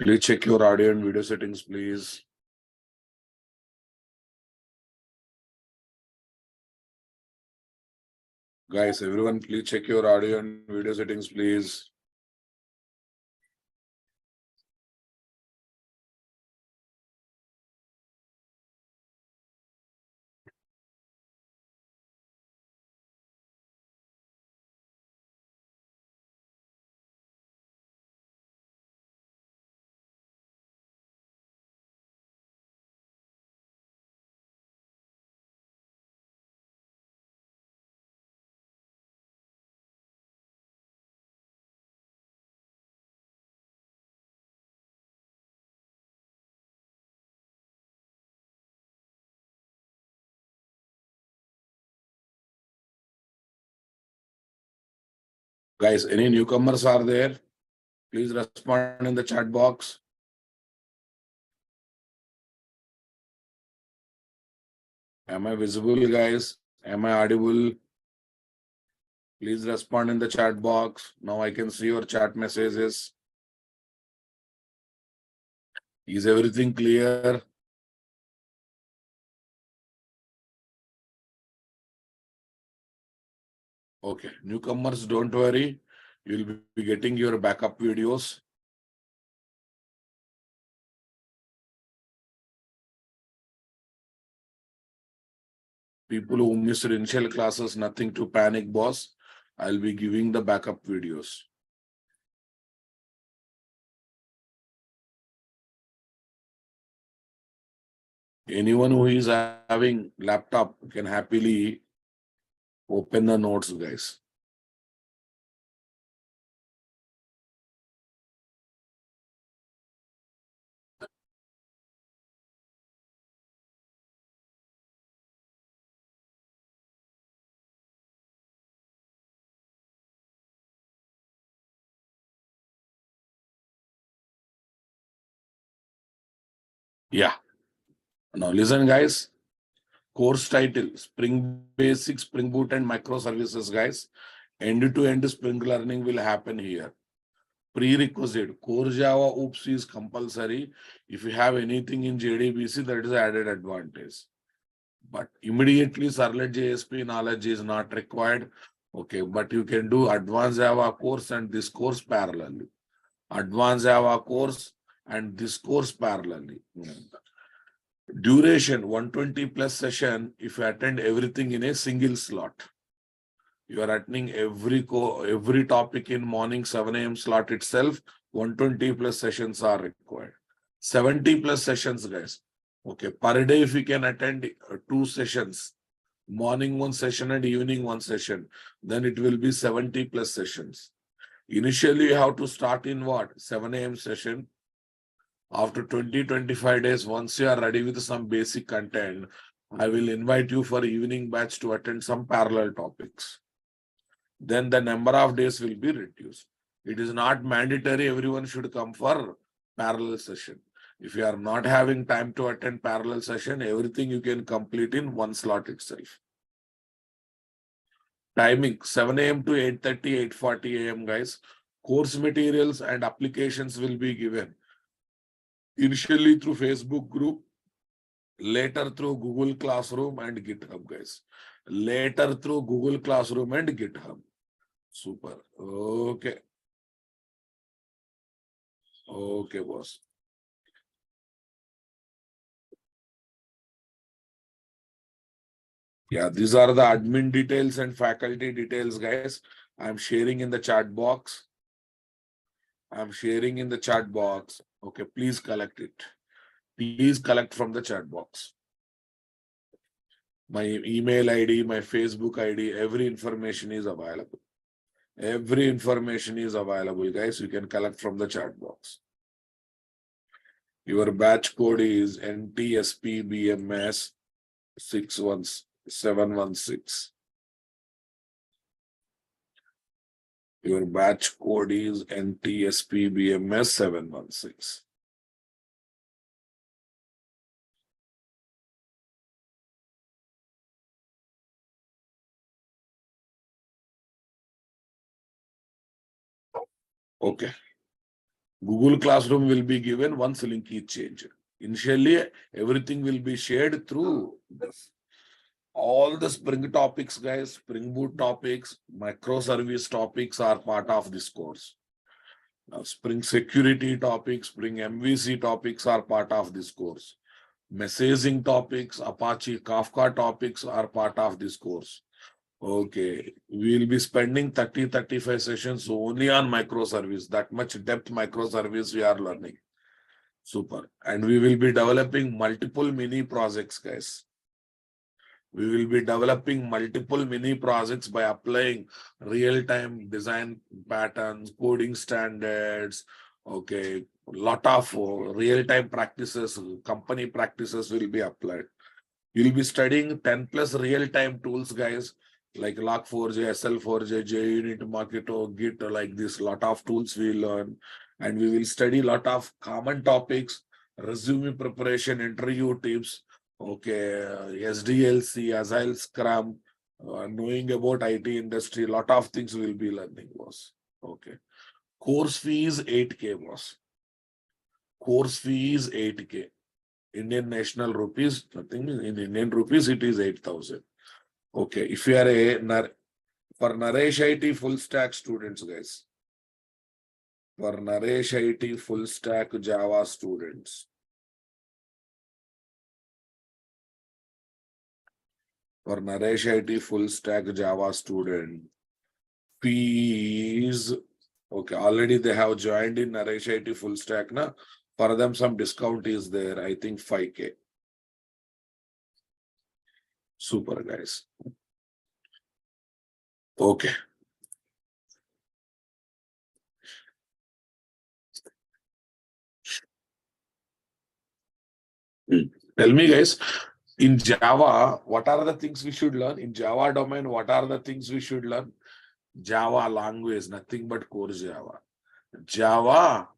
Please check your audio and video settings, please. Guys, everyone, please check your audio and video settings, please. Guys, any newcomers are there? Please respond in the chat box. Am I visible, guys? Am I audible? Please respond in the chat box. Now I can see your chat messages. Is everything clear? Okay, newcomers, don't worry. You'll be getting your backup videos. People who missed initial classes, nothing to panic, boss. I'll be giving the backup videos. Anyone who is having laptop can happily open the notes, guys. Yeah. Now listen, guys. Course title, Spring Basics, Spring Boot and Microservices, guys. End-to-end Spring Learning will happen here. Prerequisite, Core Java OOPS is compulsory. If you have anything in JDBC, that is added advantage. But immediately Servlet JSP knowledge is not required. Okay, but you can do Advanced Java course and this course parallelly. Advanced Java course and this course parallelly. Duration 120 plus session if you attend everything in a single slot. You are attending every topic in morning 7 a.m. slot itself. 120 plus sessions are required. 70 plus sessions, guys. Okay, per day if you can attend 2 sessions, morning 1 session and evening 1 session, then it will be 70 plus sessions. Initially, you have to start in what? 7 a.m. session. After 20-25 days, once you are ready with some basic content, I will invite you for evening batch to attend some parallel topics. Then the number of days will be reduced. It is not mandatory everyone should come for parallel session. If you are not having time to attend parallel session, everything you can complete in 1 slot itself. Timing 7 a.m. to 8:30, 8:40 a.m. guys. Course materials and applications will be given. Initially through Facebook group, later through Google Classroom and GitHub, guys. Later through Google Classroom and GitHub. Super. Okay. Okay, boss. Yeah, these are the admin details and faculty details, guys. I'm sharing in the chat box. I'm sharing in the chat box. Okay, please collect it. Please collect from the chat box. My email ID, my Facebook ID, every information is available. Every information is available, guys. You can collect from the chat box. Your batch code is NTSPBMS 716. Your batch code is NTSPBMS 716. Okay. Google Classroom will be given once link is changed. Initially, everything will be shared through this. All the Spring topics, guys, Spring Boot topics, microservice topics are part of this course. Now, Spring security topics, Spring MVC topics are part of this course. Messaging topics, Apache Kafka topics are part of this course. Okay, we will be spending 30-35 sessions only on microservice. That much depth microservice we are learning. Super. And we will be developing multiple mini projects, guys. We will be developing multiple mini projects by applying real-time design patterns, coding standards. Okay, lot of real-time practices, company practices will be applied. You'll be studying 10 plus real-time tools, guys, like Log4j, SL4j, JUnit, Marketo, Git, like this. Lot of tools we learn, and we will study lot of common topics, resume preparation, interview tips. Okay, SDLC, Agile Scrum, knowing about IT industry, lot of things we will be learning, boss. Okay. Course fee is 8K, boss. Course fee is 8K. Indian national rupees, nothing in Indian rupees, it is 8,000. Okay, if you are for Naresh IT full stack students, guys. For Naresh IT full stack Java students. For Naresh IT full stack Java student, fees. Okay, already they have joined in Naresh IT full stack. Na? For them, some discount is there. I think 5K. Super, guys. Okay. Tell me, guys, in Java, what are the things we should learn? In Java domain, what are the things we should learn? Java language, nothing but core Java. Java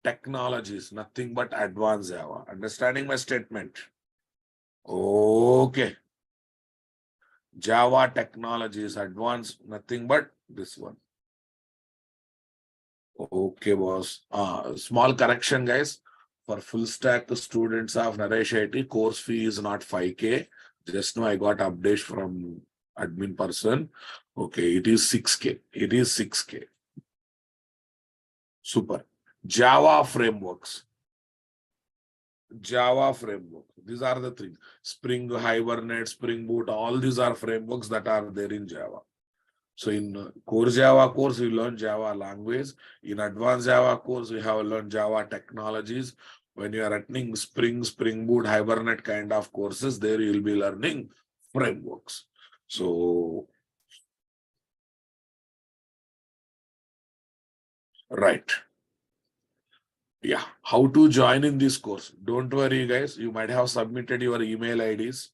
technologies, nothing but advanced Java. Understanding my statement? Okay. Java technologies, advanced, nothing but this one. Okay, boss. Small correction, guys. For full stack students of Naresh IT, course fee is not 5K. Just now I got update from admin person. Okay, it is 6K. It is 6K. Super. Java frameworks. Java framework. These are the things. Spring, Hibernate, Spring Boot, all these are frameworks that are there in Java. So in core Java course, we learn Java language. In advanced Java course, we have learned Java technologies. When you are attending Spring, Spring Boot, Hibernate kind of courses, there you will be learning frameworks. So, right. Yeah. How to join in this course? Don't worry, guys. You might have submitted your email IDs.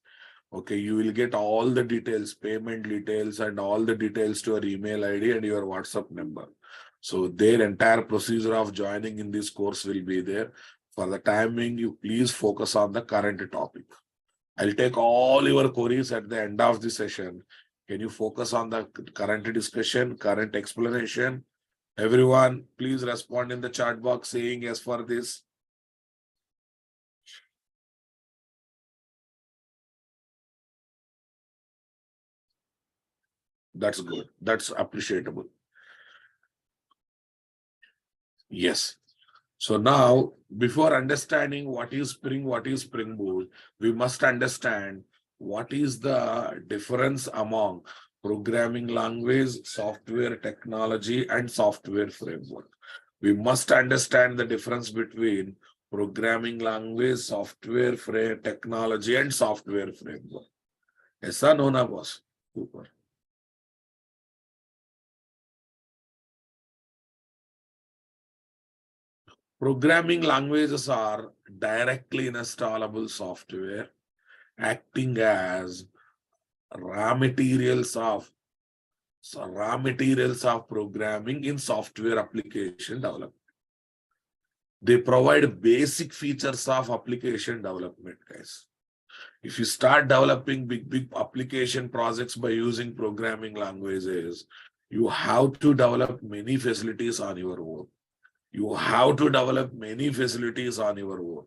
Okay, you will get all the details, payment details, and all the details to your email ID and your WhatsApp number. So their entire procedure of joining in this course will be there. For the timing, you please focus on the current topic. I'll take all your queries at the end of the session. Can you focus on the current discussion, current explanation? Everyone, please respond in the chat box saying yes for this. That's good. That's appreciable. Yes. So now, before understanding what is Spring Boot, we must understand what is the difference among programming language, software technology, and software framework. We must understand the difference between programming language, software technology, and software framework. Yes or no, na boss? Super. Programming languages are directly installable software acting as raw materials of programming in software application development. They provide basic features of application development, guys. If you start developing big application projects by using programming languages, you have to develop many facilities on your own. You have to develop many facilities on your own.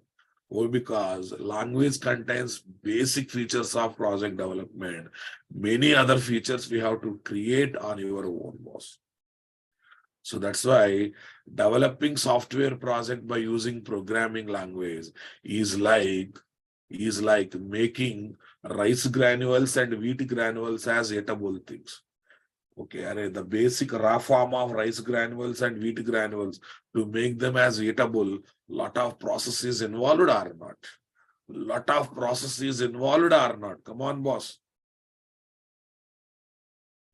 Why? Because language contains basic features of project development. Many other features we have to create on your own, boss. So that's why developing software project by using programming language is like making rice granules and wheat granules as eatable things. Okay, the basic raw form of rice granules and wheat granules, to make them as eatable, lot of processes involved or not? Lot of processes involved or not? Come on, boss.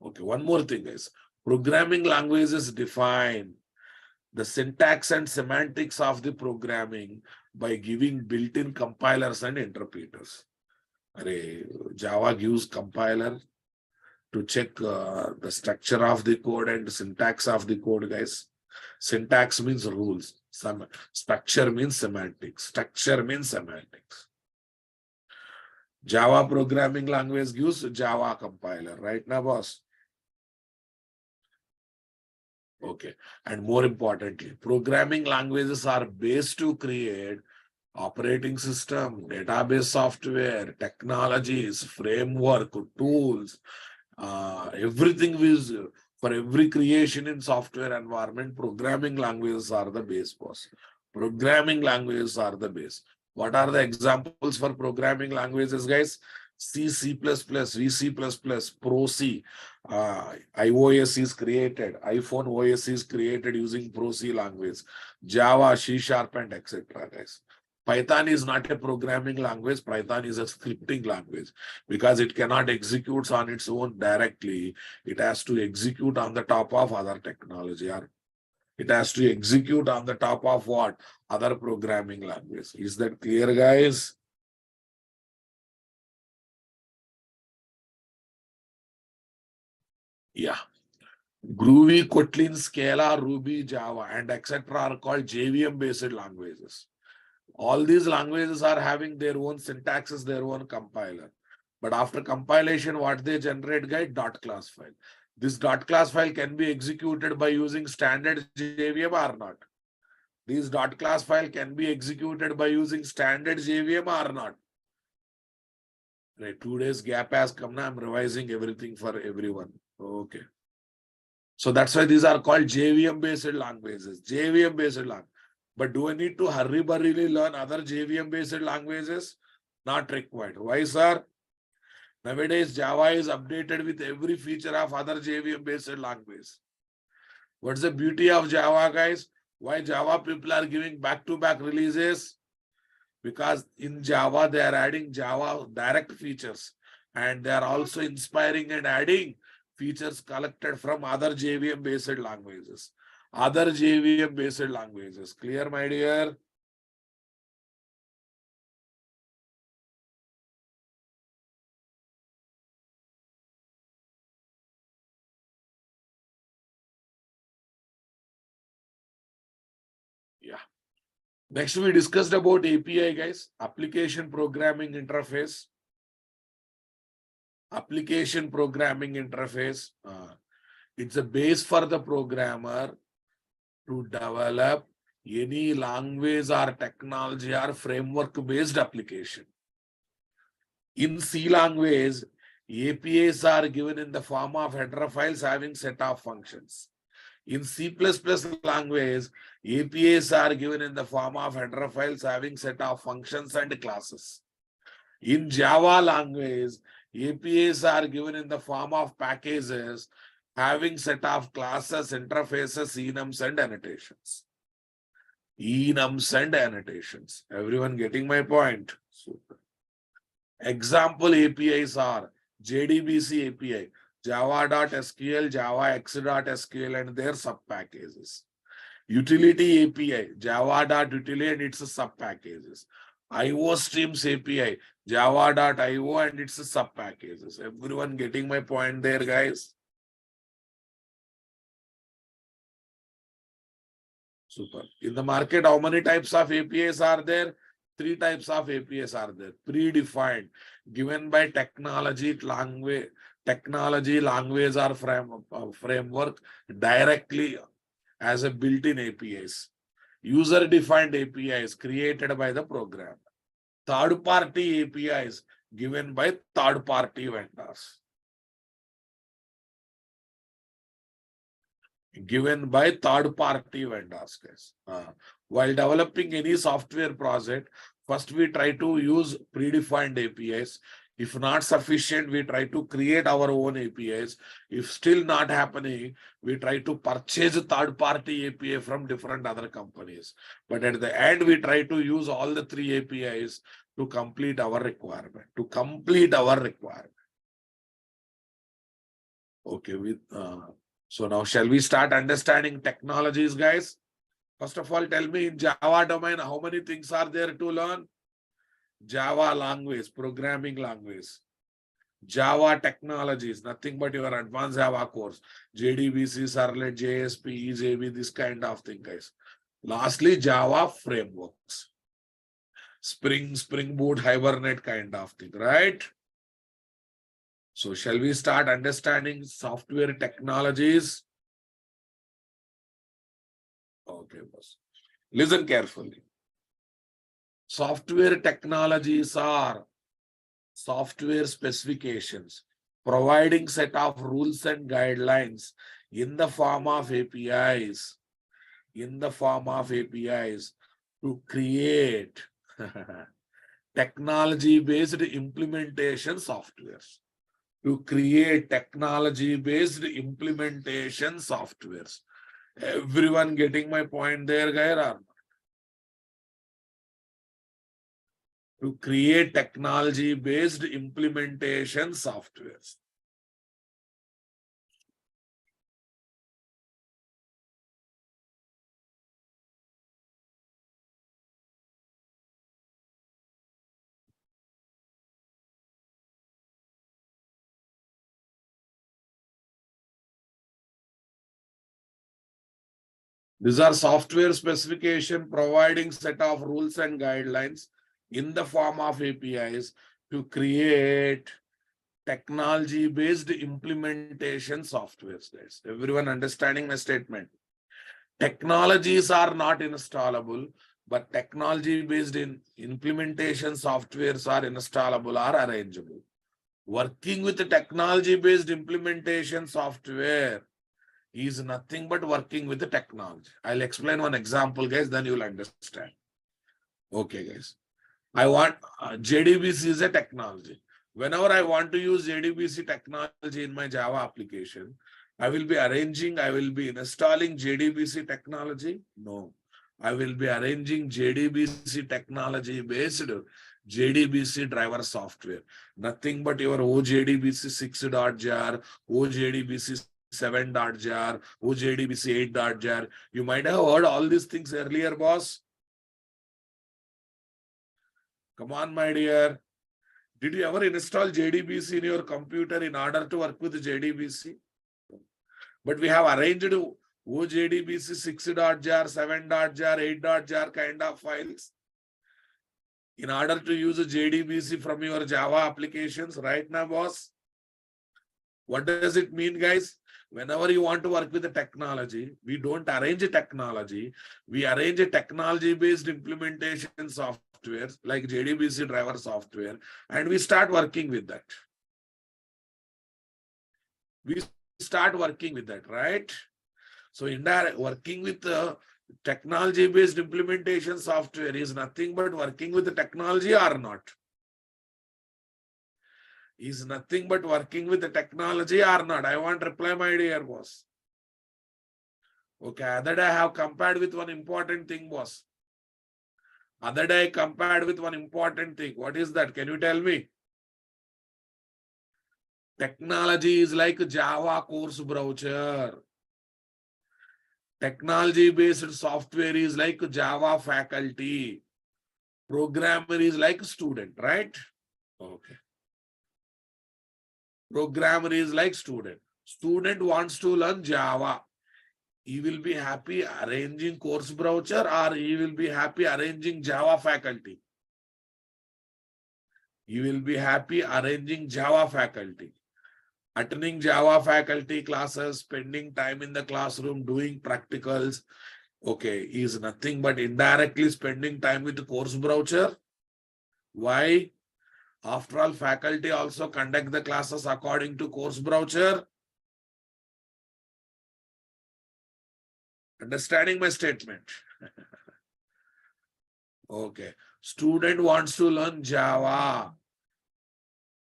Okay, one more thing, guys. Programming languages define the syntax and semantics of the programming by giving built-in compilers and interpreters. Java gives compiler to check the structure of the code and syntax of the code, guys. Syntax means rules. Some structure means semantics. Structure means semantics. Java programming language gives Java compiler, right now, boss? Okay. And more importantly, programming languages are based to create operating system, database software, technologies, framework, tools, everything is for every creation in software environment. Programming languages are the base, boss. Programming languages are the base. What are the examples for programming languages, guys? C, C++, V, C++, Pro C. iOS is created. iPhone OS is created using Pro C language. Java, C Sharp, and etc. Guys. Python is not a programming language. Python is a scripting language because it cannot execute on its own directly. It has to execute on the top of other technology, or it has to execute on the top of what? Other programming language. Is that clear, guys? Yeah. Groovy, Kotlin, Scala, Ruby, Java, and etc. are called JVM-based languages. All these languages are having their own syntaxes, their own compiler. But after compilation, what they generate, guys? Dot class file. This dot class file can be executed by using standard JVM or not. This dot class file can be executed by using standard JVM or not. Right, 2 days gap has come now. I'm revising everything for everyone. Okay. So that's why these are called JVM-based languages. JVM-based language. But do I need to hurry-burriedly learn other JVM-based languages? Not required. Why, sir? Nowadays, Java is updated with every feature of other JVM-based language. What's the beauty of Java, guys? Why Java people are giving back-to-back releases? Because in Java, they are adding Java direct features. And they are also inspiring and adding features collected from other JVM-based languages. Other JVM-based languages. Clear, my dear? Yeah. Next, we discussed about API, guys. Application Programming Interface. Application Programming Interface. It's a base for the programmer to develop any language or technology or framework-based application. In C language, APIs are given in the form of header files having set of functions. In C++ language, APIs are given in the form of header files having set of functions and classes. In Java language, APIs are given in the form of packages having set of classes, interfaces, enums, and annotations. Enums and annotations. Everyone getting my point? Super. Example APIs are JDBC API, Java.SQL, JavaX.SQL, and their subpackages. Utility API, Java.utility and its subpackages. IOStreams API, Java.io and its subpackages. Everyone getting my point there, guys? Super. In the market, how many types of APIs are there? 3 types of APIs are there. Predefined, given by technology, language, or framework directly as a built-in APIs. User-defined APIs created by the program. Third-party APIs given by third-party vendors. Given by third-party vendors, guys. While developing any software project, first we try to use predefined APIs. If not sufficient, we try to create our own APIs. If still not happening, we try to purchase third-party API from different other companies. But at the end, we try to use all the three APIs to complete our requirement. Okay, so now shall we start understanding technologies, guys? First of all, tell me in Java domain, how many things are there to learn? Java language, programming language. Java technologies, nothing but your advanced Java course. JDBC, Servlet, JSP, EJB, this kind of thing, guys. Lastly, Java frameworks. Spring Boot, Hibernate kind of thing, right? So shall we start understanding software technologies? Okay, boss. Listen carefully. Software technologies are software specifications, providing set of rules and guidelines in the form of APIs, to create technology-based implementation softwares. Everyone getting my point there, guys? To create technology-based implementation softwares. These are software specification providing set of rules and guidelines in the form of APIs to create technology-based implementation softwares, guys. Everyone understanding my statement? Technologies are not installable, but technology-based implementation softwares are installable or arrangeable. Working with the technology-based implementation software is nothing but working with the technology. I'll explain one example, guys, then you'll understand. Okay, guys. I want JDBC is a technology. Whenever I want to use JDBC technology in my Java application, I will be installing JDBC technology? No. I will be arranging JDBC technology based JDBC driver software. Nothing but your OJDBC 6.jar, OJDBC 7.jar, OJDBC 8.jar. You might have heard all these things earlier, boss. Come on, my dear. Did you ever install JDBC in your computer in order to work with JDBC? But we have arranged OJDBC 6.jar, 7.jar, 8.jar kind of files in order to use a JDBC from your Java applications right now, boss. What does it mean, guys? Whenever you want to work with the technology, we don't arrange a technology. We arrange a technology-based implementation software like JDBC driver software, and we start working with that. Right? So indirect working with the technology-based implementation software is nothing but working with the technology or not? Is nothing but working with the technology or not? I want reply, my dear boss. Okay, other day I have compared with one important thing, boss. Other day I compared with one important thing. What is that? Can you tell me? Technology is like Java course browser. Technology-based software is like Java faculty. Programmer is like student, right? Okay. Programmer is like student. Student wants to learn Java. He will be happy arranging course browser, or he will be happy arranging Java faculty. He will be happy arranging Java faculty. Attending Java faculty classes, spending time in the classroom, doing practicals, Okay, is nothing but indirectly spending time with the course brochure. Why? After all, faculty also conduct the classes according to course brochure. Understanding my statement? Okay. Student wants to learn Java.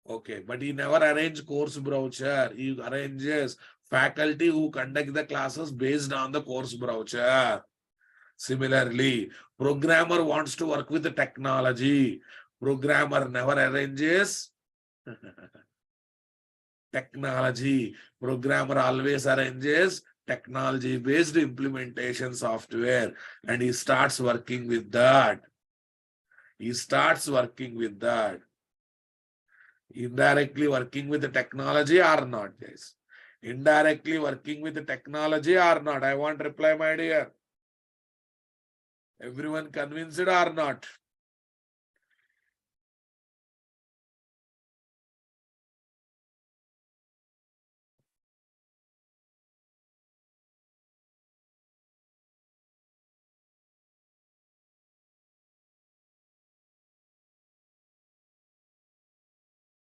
Okay, but he never arrange course brochure. He arranges faculty who conduct the classes based on the course brochure. Similarly, programmer wants to work with the technology. Programmer never arranges technology. Programmer always arranges technology-based implementation software, and he starts working with that. He starts working with that. Indirectly working with the technology or not, guys? Indirectly working with the technology or not? I want reply, my dear. Everyone convinced or not?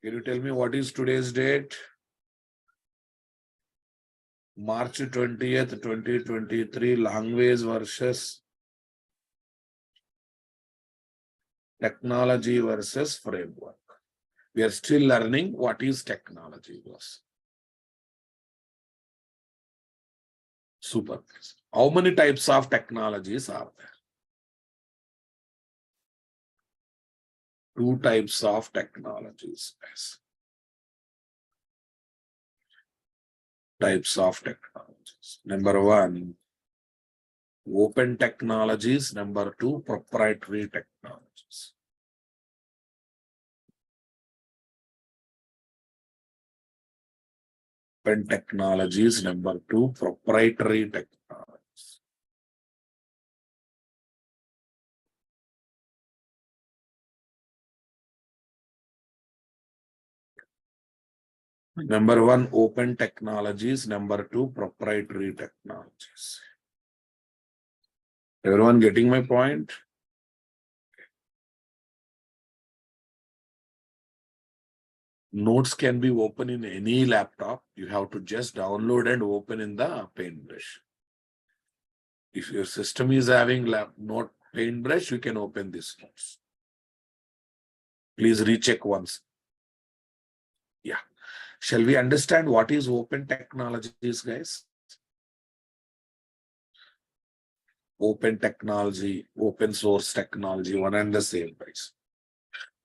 Can you tell me what is today's date? March 20th, 2023, language versus technology versus framework. We are still learning what is technology was. Super. How many types of technologies are there? 2 types of technologies. Yes. Types of technologies. Number 1, open technologies. Number 2, proprietary technologies. Open technologies. Number 2, proprietary technologies. Number 1, open technologies. Number 2, proprietary technologies. Everyone getting my point? Notes can be open in any laptop. You have to just download and open in the Paintbrush. If your system is having note Paintbrush, you can open this notes. Please recheck once. Yeah. Shall we understand what is open technologies, guys? Open technology, open source technology, one and the same, guys.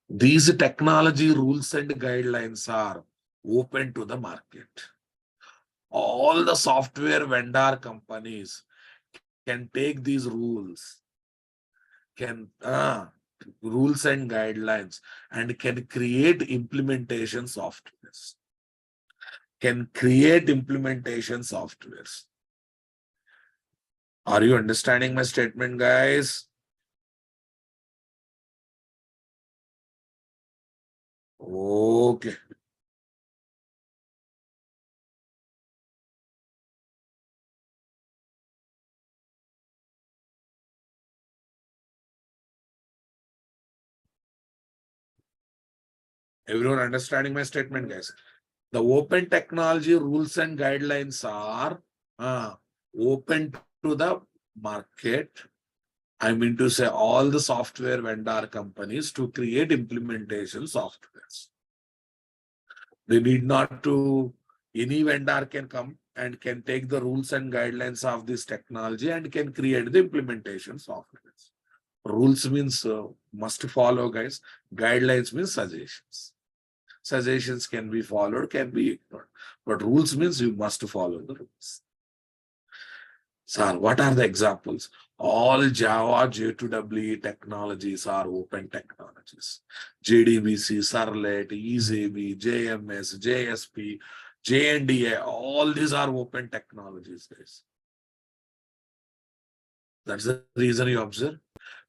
These technology rules and guidelines are open to the market. All the software vendor companies can take these rules, rules and guidelines, and can create implementation softwares. Can create implementation softwares. Are you understanding my statement, guys? Okay. Everyone understanding my statement, guys? The open technology rules and guidelines are open to the market. I mean to say all the software vendor companies to create implementation softwares. They need not to, any vendor can come and can take the rules and guidelines of this technology and can create the implementation softwares. Rules means must follow, guys. Guidelines means suggestions. Suggestions can be followed, can be ignored. But rules means you must follow the rules. Sir, what are the examples? All Java J2EE technologies are open technologies. JDBC, Servlet, EasyB, JMS, JSP, JNDA, all these are open technologies, guys. That's the reason you observe.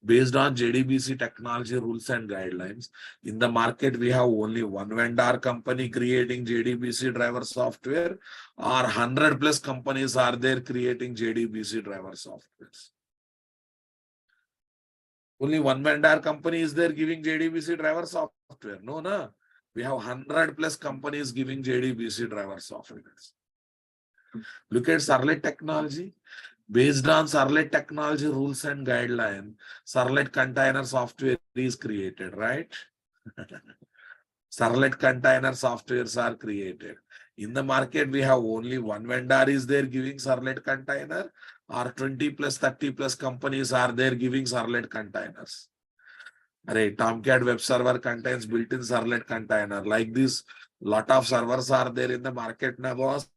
Based on JDBC technology rules and guidelines, in the market, we have only one vendor company creating JDBC driver software, or 100+ companies are there creating JDBC driver softwares. Only one vendor company is there giving JDBC driver software. No, no. We have 100 plus companies giving JDBC driver software. Look at Servlet technology. Based on Servlet technology rules and guidelines, Servlet container software is created, right? Servlet container softwares are created. In the market, we have only one vendor is there giving Servlet container, or 20 plus 30 plus companies are there giving Servlet containers. Tomcat web server contains built-in Servlet container. Like this, lot of servers are there in the market now, boss.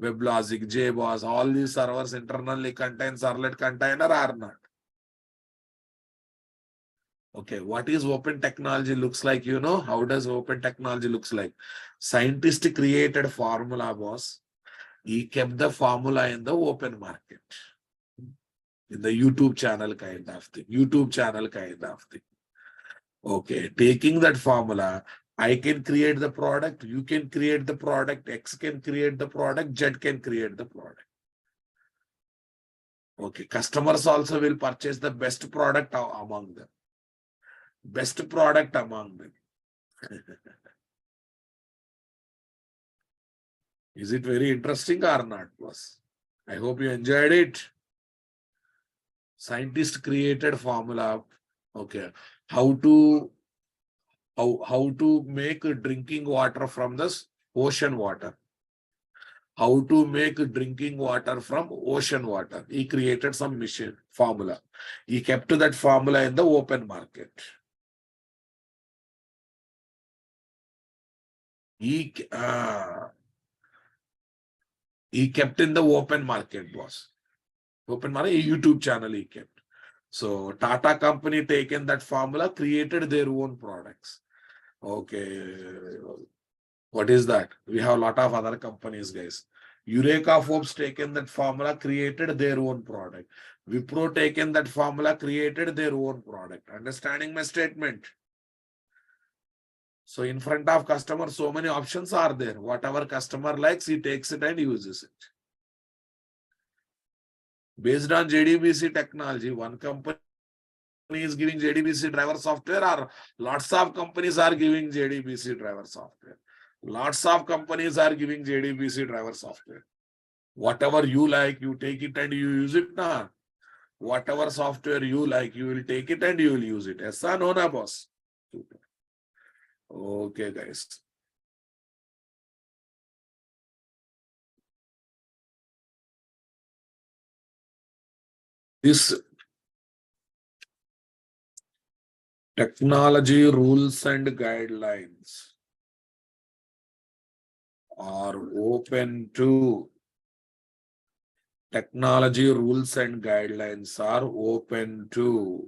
WebLogic, JBoss, all these servers internally contain Servlet container or not? Okay, what is open technology looks like? You know, how does open technology looks like? Scientist created formula, boss. He kept the formula in the open market. In the YouTube channel kind of thing. Okay, taking that formula, I can create the product, you can create the product, X can create the product, Z can create the product. Okay, customers also will purchase the best product among them. Best product among them. Is it very interesting or not, boss? I hope you enjoyed it. Scientist created formula. Okay, how to make drinking water from this ocean water. How to make drinking water from ocean water. He created some machine formula. He kept that formula in the open market. He kept in the open market, boss. Open market, YouTube channel he kept. So Tata company taken that formula, created their own products. Okay. What is that? We have a lot of other companies, guys. Eureka Forbes taken that formula, created their own product. Wipro taken that formula, created their own product. Understanding my statement? So in front of customer, so many options are there. Whatever customer likes, he takes it and uses it. Based on JDBC technology, one company is giving JDBC driver software, or lots of companies are giving JDBC driver software. Lots of companies are giving JDBC driver software. Whatever you like, you take it and you use it now. Whatever software you like, you will take it and you will use it. Yes or no, na, boss? Super. Okay, guys. This technology rules and guidelines are open to technology rules and guidelines are open to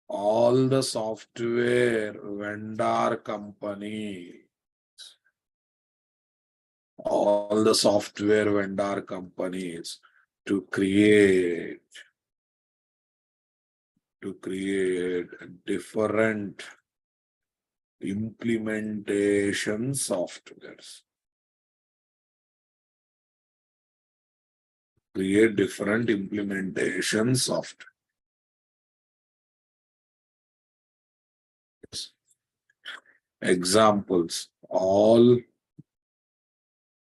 all the software vendor companies. All the software vendor companies to create different implementation softwares. Create different implementation software. Examples, all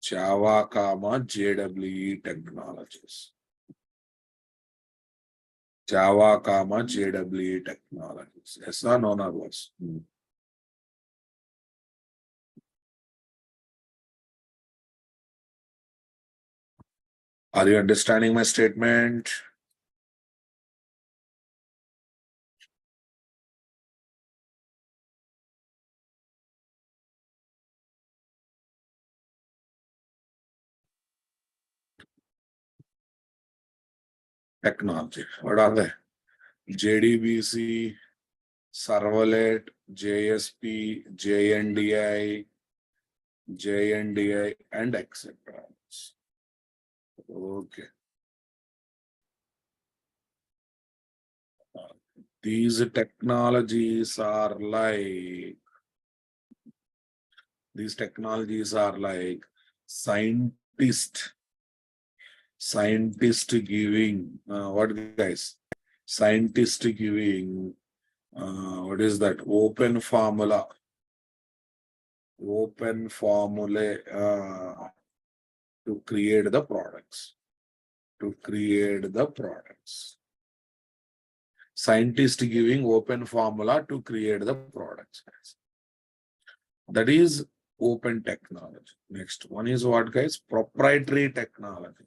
Java, JWE technologies. Java, JWE technologies. Yes or no, boss? Are you understanding my statement? Technology. What are they? JDBC, Servlet, JSP, JNDI, and etc. Okay. These technologies are like scientist Scientist giving, what guys? Scientist giving, what is that? Open formula. Open formula to create the products. To create the products. Scientist giving open formula to create the products. That is open technology. Next one is what, guys? Proprietary technology.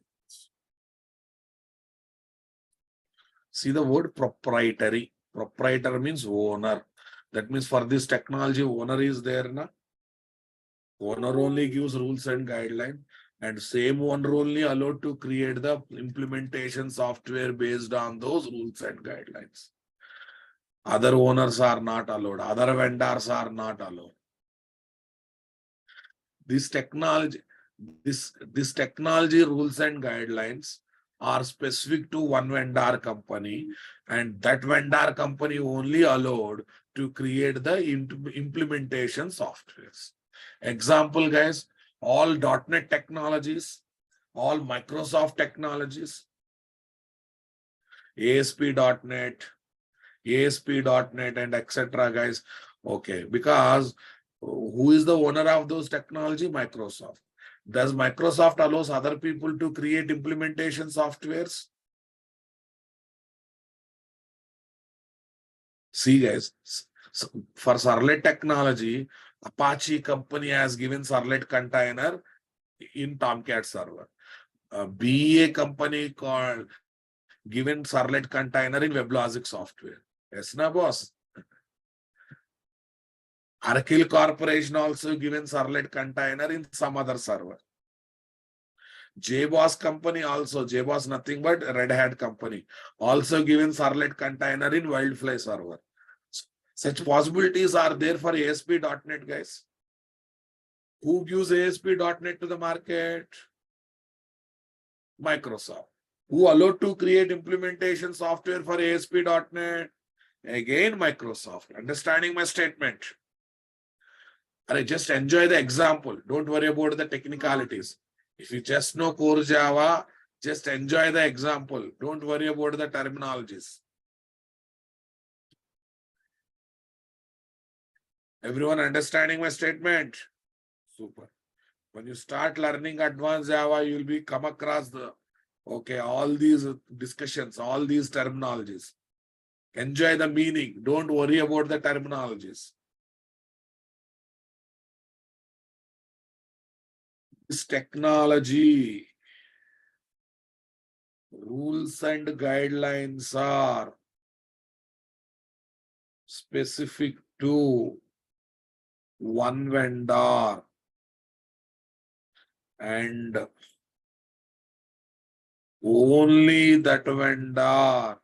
See the word proprietary. Proprietor means owner. That means for this technology, owner is there, na? Owner only gives rules and guidelines, and same owner only allowed to create the implementation software based on those rules and guidelines. Other owners are not allowed. Other vendors are not allowed. This technology rules and guidelines are specific to one vendor company, and that vendor company only allowed to create the implementation softwares. Example, guys, all .NET technologies, all Microsoft technologies, ASP.NET, and etc. guys. Okay, because who is the owner of those technology? Microsoft. Does Microsoft allows other people to create implementation softwares? See guys, so for Servlet technology, Apache company has given Servlet container in Tomcat server. BA company called given Servlet container in WebLogic software. Yes, na boss. Arkil Corporation also given Servlet container in some other server. JBoss company also, JBoss nothing but Red Hat company, also given Servlet container in Wildfly server. Such possibilities are there for ASP.NET, guys. Who gives ASP.NET to the market? Microsoft. Who allowed to create implementation software for ASP.NET? Again, Microsoft. Understanding my statement? Just enjoy the example. Don't worry about the technicalities. If you just know core Java, just enjoy the example. Don't worry about the terminologies. Everyone understanding my statement? Super. When you start learning advanced Java, you will be come across the all these discussions, all these terminologies. Enjoy the meaning. Don't worry about the terminologies. This technology, rules and guidelines are specific to one vendor, and only that vendor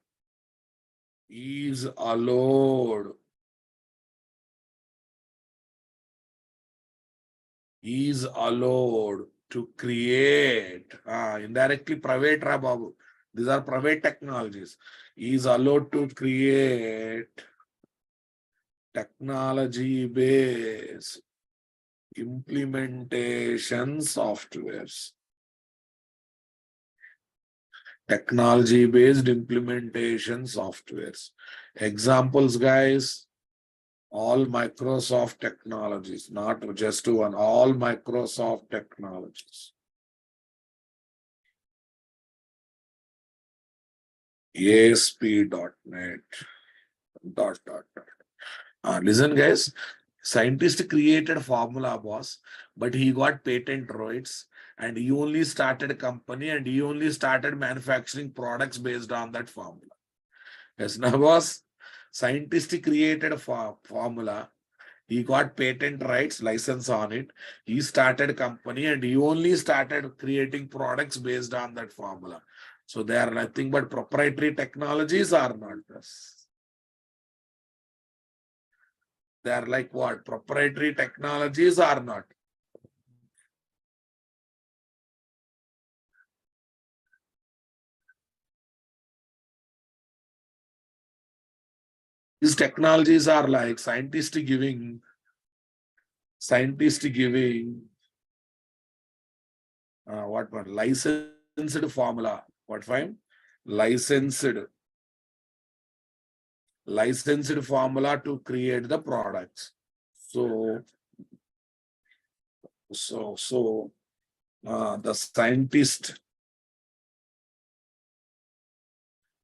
is allowed to create indirectly private Babu. These are private technologies. Is allowed to create technology-based implementation softwares. Technology-based implementation softwares. Examples, guys. All Microsoft technologies, not just one, all Microsoft technologies. ASP.NET. Listen, guys, scientist created formula, boss, but he got patent rights, and he only started a company, and he only started manufacturing products based on that formula. Yes, now, boss, scientist created a formula. He got patent rights, license on it. He started a company, and he only started creating products based on that formula. So they are nothing but proprietary technologies are not this. They are like what? Proprietary technologies are not. These technologies are like scientists giving what one license formula. What fine? Licensed formula to create the products. So the scientist.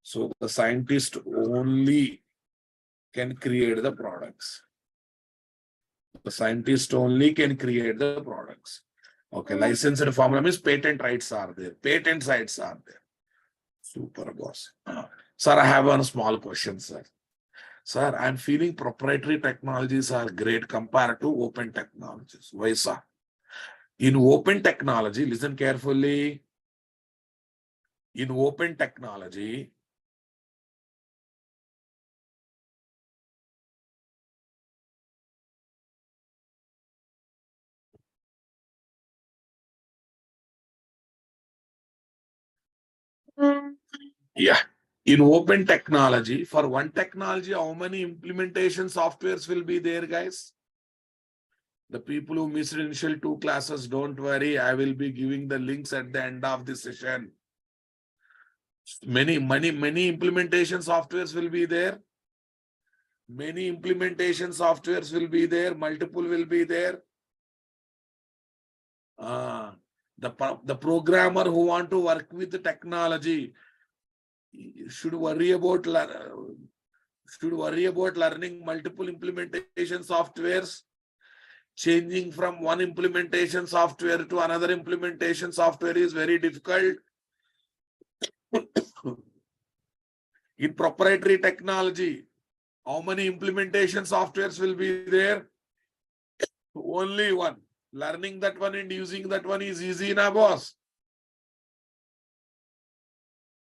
So the scientist only can create the products. The scientist only can create the products. Okay, licensed formula means patent rights are there. Patent rights are there. Super, boss. Sir, I have one small question, sir. Sir, I'm feeling proprietary technologies are great compared to open technologies. Why, sir? In open technology, listen carefully. In open technology, yeah. In open technology, for one technology, how many implementation softwares will be there, guys? The people who missed initial 2 classes, don't worry. I will be giving the links at the end of the session. Many implementation softwares will be there. Many implementation softwares will be there. Multiple will be there. The programmer who want to work with the technology should worry about learning multiple implementation softwares. Changing from one implementation software to another implementation software is very difficult. In proprietary technology, how many implementation softwares will be there? Only one. Learning that one and using that one is easy, na boss?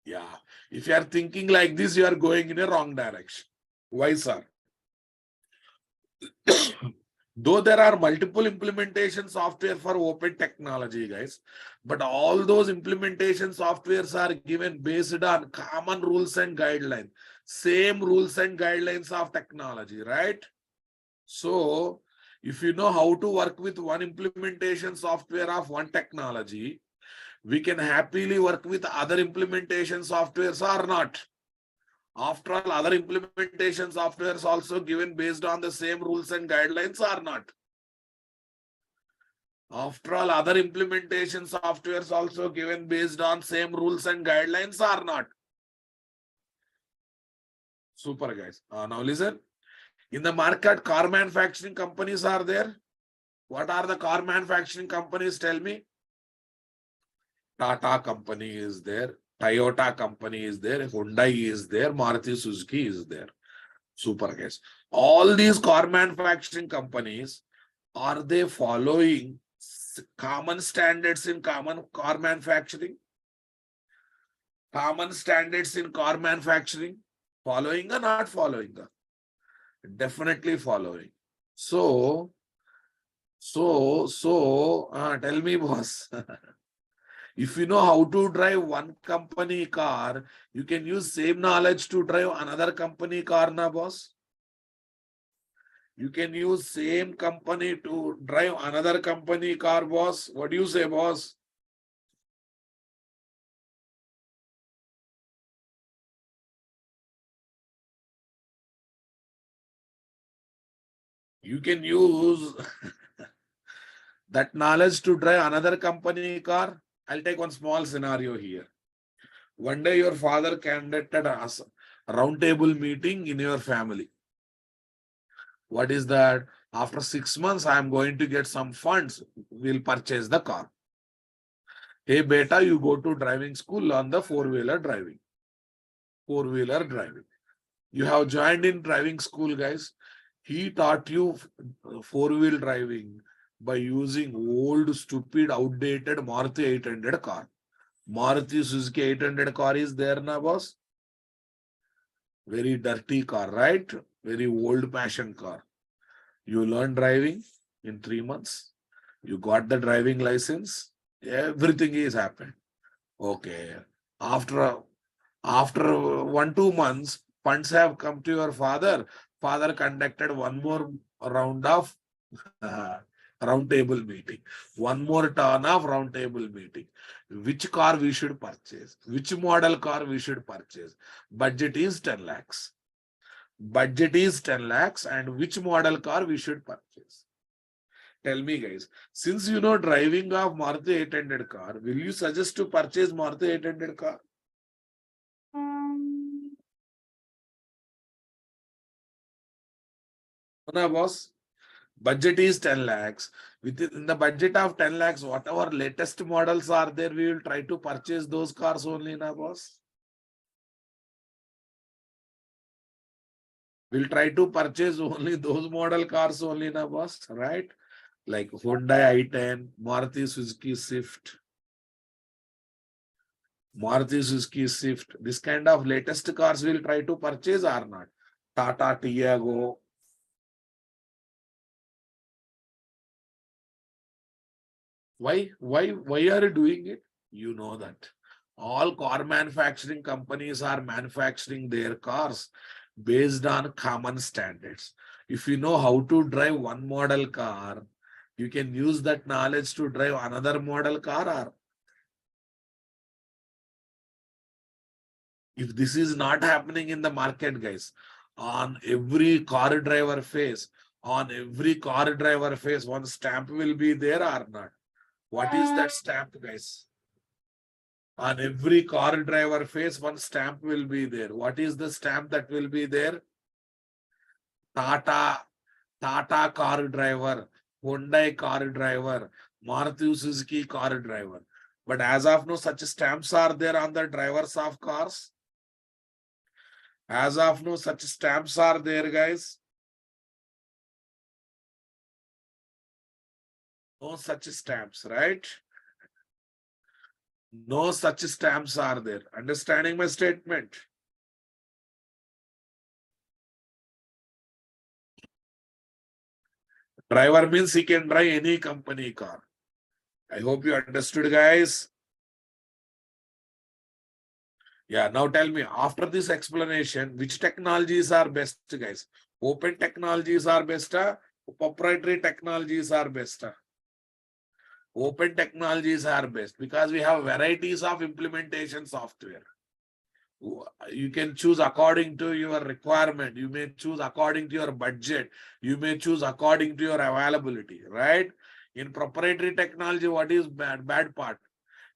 Yeah. If you are thinking like this, you are going in a wrong direction. Why, sir? Though there are multiple implementation software for open technology, guys, but all those implementation softwares are given based on common rules and guidelines, same rules and guidelines of technology, right? So if you know how to work with one implementation software of one technology, we can happily work with other implementation softwares or not. After all, other implementation softwares also given based on the same rules and guidelines or not. After all, other implementation softwares also given based on same rules and guidelines or not. Super, guys. Now listen. In the market, car manufacturing companies are there. What are the car manufacturing companies? Tell me. Tata company is there. Toyota company is there. Hyundai is there. Maruti Suzuki is there. Super, guys. All these car manufacturing companies, are they following common standards in common car manufacturing? Common standards in car manufacturing? Following or not following? Definitely following. So tell me, boss. If you know how to drive one company car, you can use same knowledge to drive another company car, na boss? You can use same company to drive another company car, boss. What do you say, boss? You can use that knowledge to drive another company car. I'll take one small scenario here. One day your father conducted a roundtable meeting in your family. What is that? After 6 months, I am going to get some funds. We'll purchase the car. Hey, beta, you go to driving school, learn the four-wheeler driving. Four-wheeler driving. You have joined in driving school, guys. He taught you four-wheel driving by using old, stupid, outdated Maruti 800 car. Maruti Suzuki 800 car is there, na boss? Very dirty car, right? Very old-fashioned car. You learn driving in 3 months. You got the driving license. Everything is happened. Okay. After 1-2 months, funds have come to your father. Father conducted one more round of Round table meeting. One more turn of round table meeting. Which car we should purchase? Which model car we should purchase? Budget is 10 lakhs. Budget is 10 lakhs and which model car we should purchase? Tell me guys, since you know driving of Maruti 800 car, will you suggest to purchase Maruti 800 car? No, boss. Budget is 10 lakhs. Within the budget of 10 lakhs, whatever latest models are there, we will try to purchase those cars only, na boss. We'll try to purchase only those model cars only, na boss, right? Like Hyundai i10, Maruti Suzuki Swift, Maruti Suzuki Swift. This kind of latest cars we'll try to purchase or not? Tata Tiago. Why are you doing it? You know that all car manufacturing companies are manufacturing their cars based on common standards. If you know how to drive one model car, you can use that knowledge to drive another model car. Or if this is not happening in the market, guys, on every car driver face, one stamp will be there or not? What is that stamp, guys? On every car driver face, one stamp will be there. What is the stamp that will be there? Tata car driver, Hyundai car driver, Maruti Suzuki car driver. But as of now, such stamps are there on the drivers of cars. As of now, such stamps are there, guys. No such stamps, right? No such stamps are there. Understanding my statement? Driver means he can drive any company car. I hope you understood, guys. Yeah, now tell me, after this explanation, which technologies are best, guys? Open technologies are best, proprietary technologies are best. Open technologies are best because we have varieties of implementation software. You can choose according to your requirement. You may choose according to your budget. You may choose according to your availability, right? In proprietary technology, what is bad part?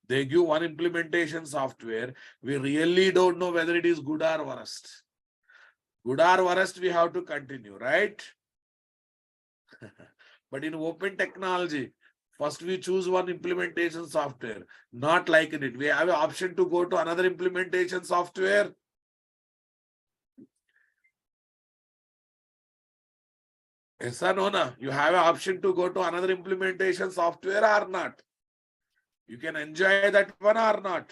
They give one implementation software. We really don't know whether it is good or worst. Good or worst, we have to continue, right? But in open technology, first we choose one implementation software. Not like in it. We have an option to go to another implementation software. Yes or no, na? You have an option to go to another implementation software or not. You can enjoy that one or not.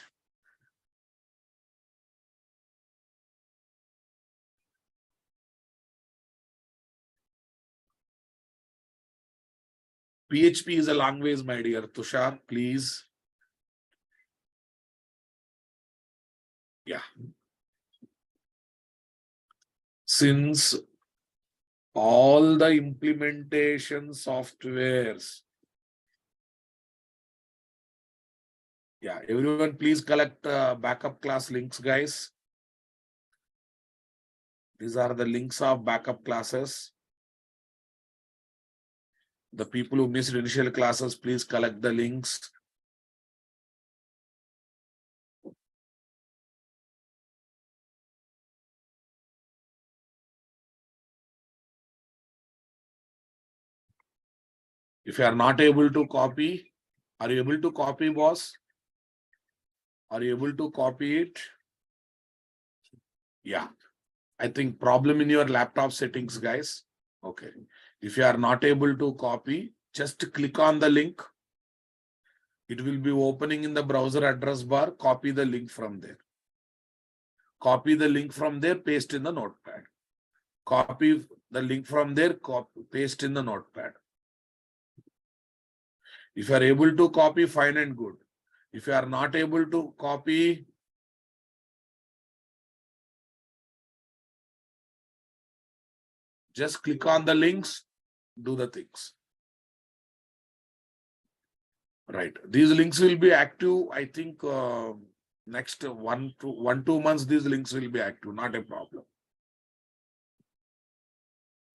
PHP is a language, my dear Tushar, please. Yeah. Since all the implementation softwares. Yeah, everyone please collect backup class links, guys. These are the links of backup classes. The people who missed initial classes, please collect the links. If you are not able to copy, are you able to copy, boss? Are you able to copy it? Yeah. I think problem in your laptop settings, guys. Okay. If you are not able to copy, just click on the link. It will be opening in the browser address bar. Copy the link from there. Copy the link from there, paste in the notepad. Copy the link from there, paste in the notepad. If you are able to copy, fine and good. If you are not able to copy, just click on the links, do the things. Right. These links will be active, I think, next 2 months, these links will be active, not a problem.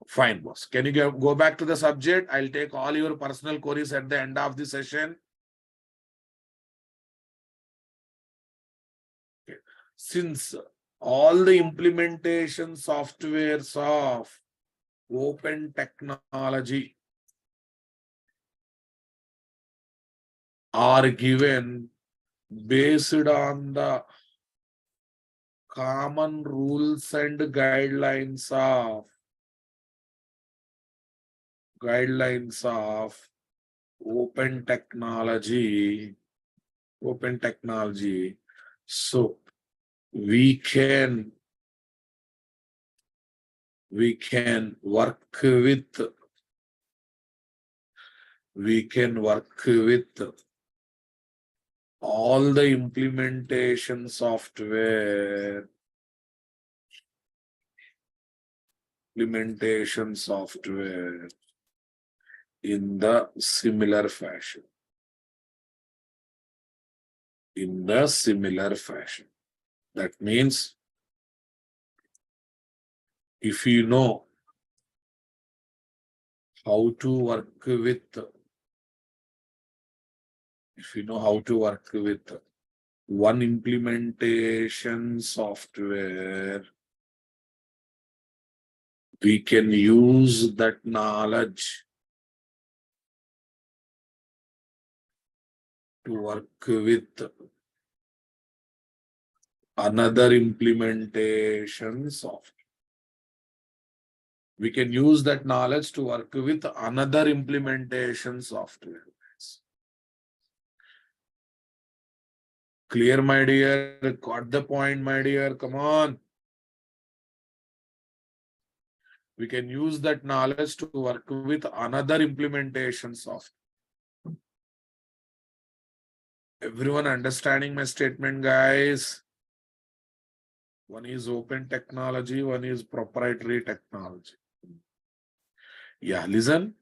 Fine, boss. Can you go back to the subject? I'll take all your personal queries at the end of the session. Okay. Since all the implementation softwares of open technology are given based on the common rules and guidelines of open technology. So we can work with all the implementation software in the similar fashion. That means if you know how to work with one implementation software, we can use that knowledge to work with another implementation software. We can use that knowledge to work with another implementation software. Clear, my dear? Got the point, my dear? Come on. We can use that knowledge to work with another implementation software. Everyone understanding my statement, guys? One is open technology, one is proprietary technology. Yeah, listen.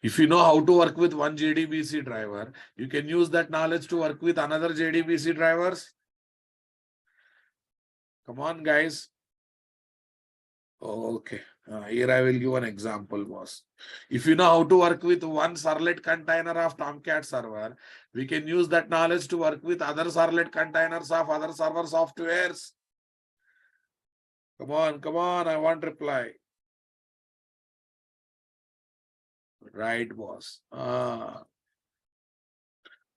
If you know how to work with one JDBC driver, you can use that knowledge to work with another JDBC drivers. Come on, guys. Okay. Here I will give an example, boss. If you know how to work with one servlet container of Tomcat server, we can use that knowledge to work with other servlet containers of other server softwares. Come on, I want reply. Right, boss.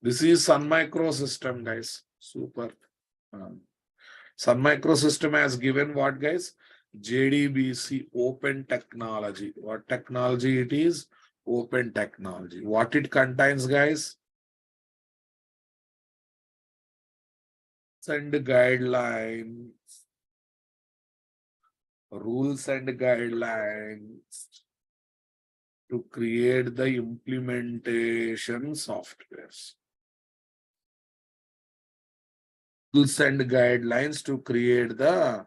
This is Sun Microsystem, guys. Super. Sun Microsystem has given what, guys? JDBC open technology. What technology it is? Open technology. What it contains, guys? And guidelines. Rules and guidelines to create the implementation softwares. Rules and guidelines to create the,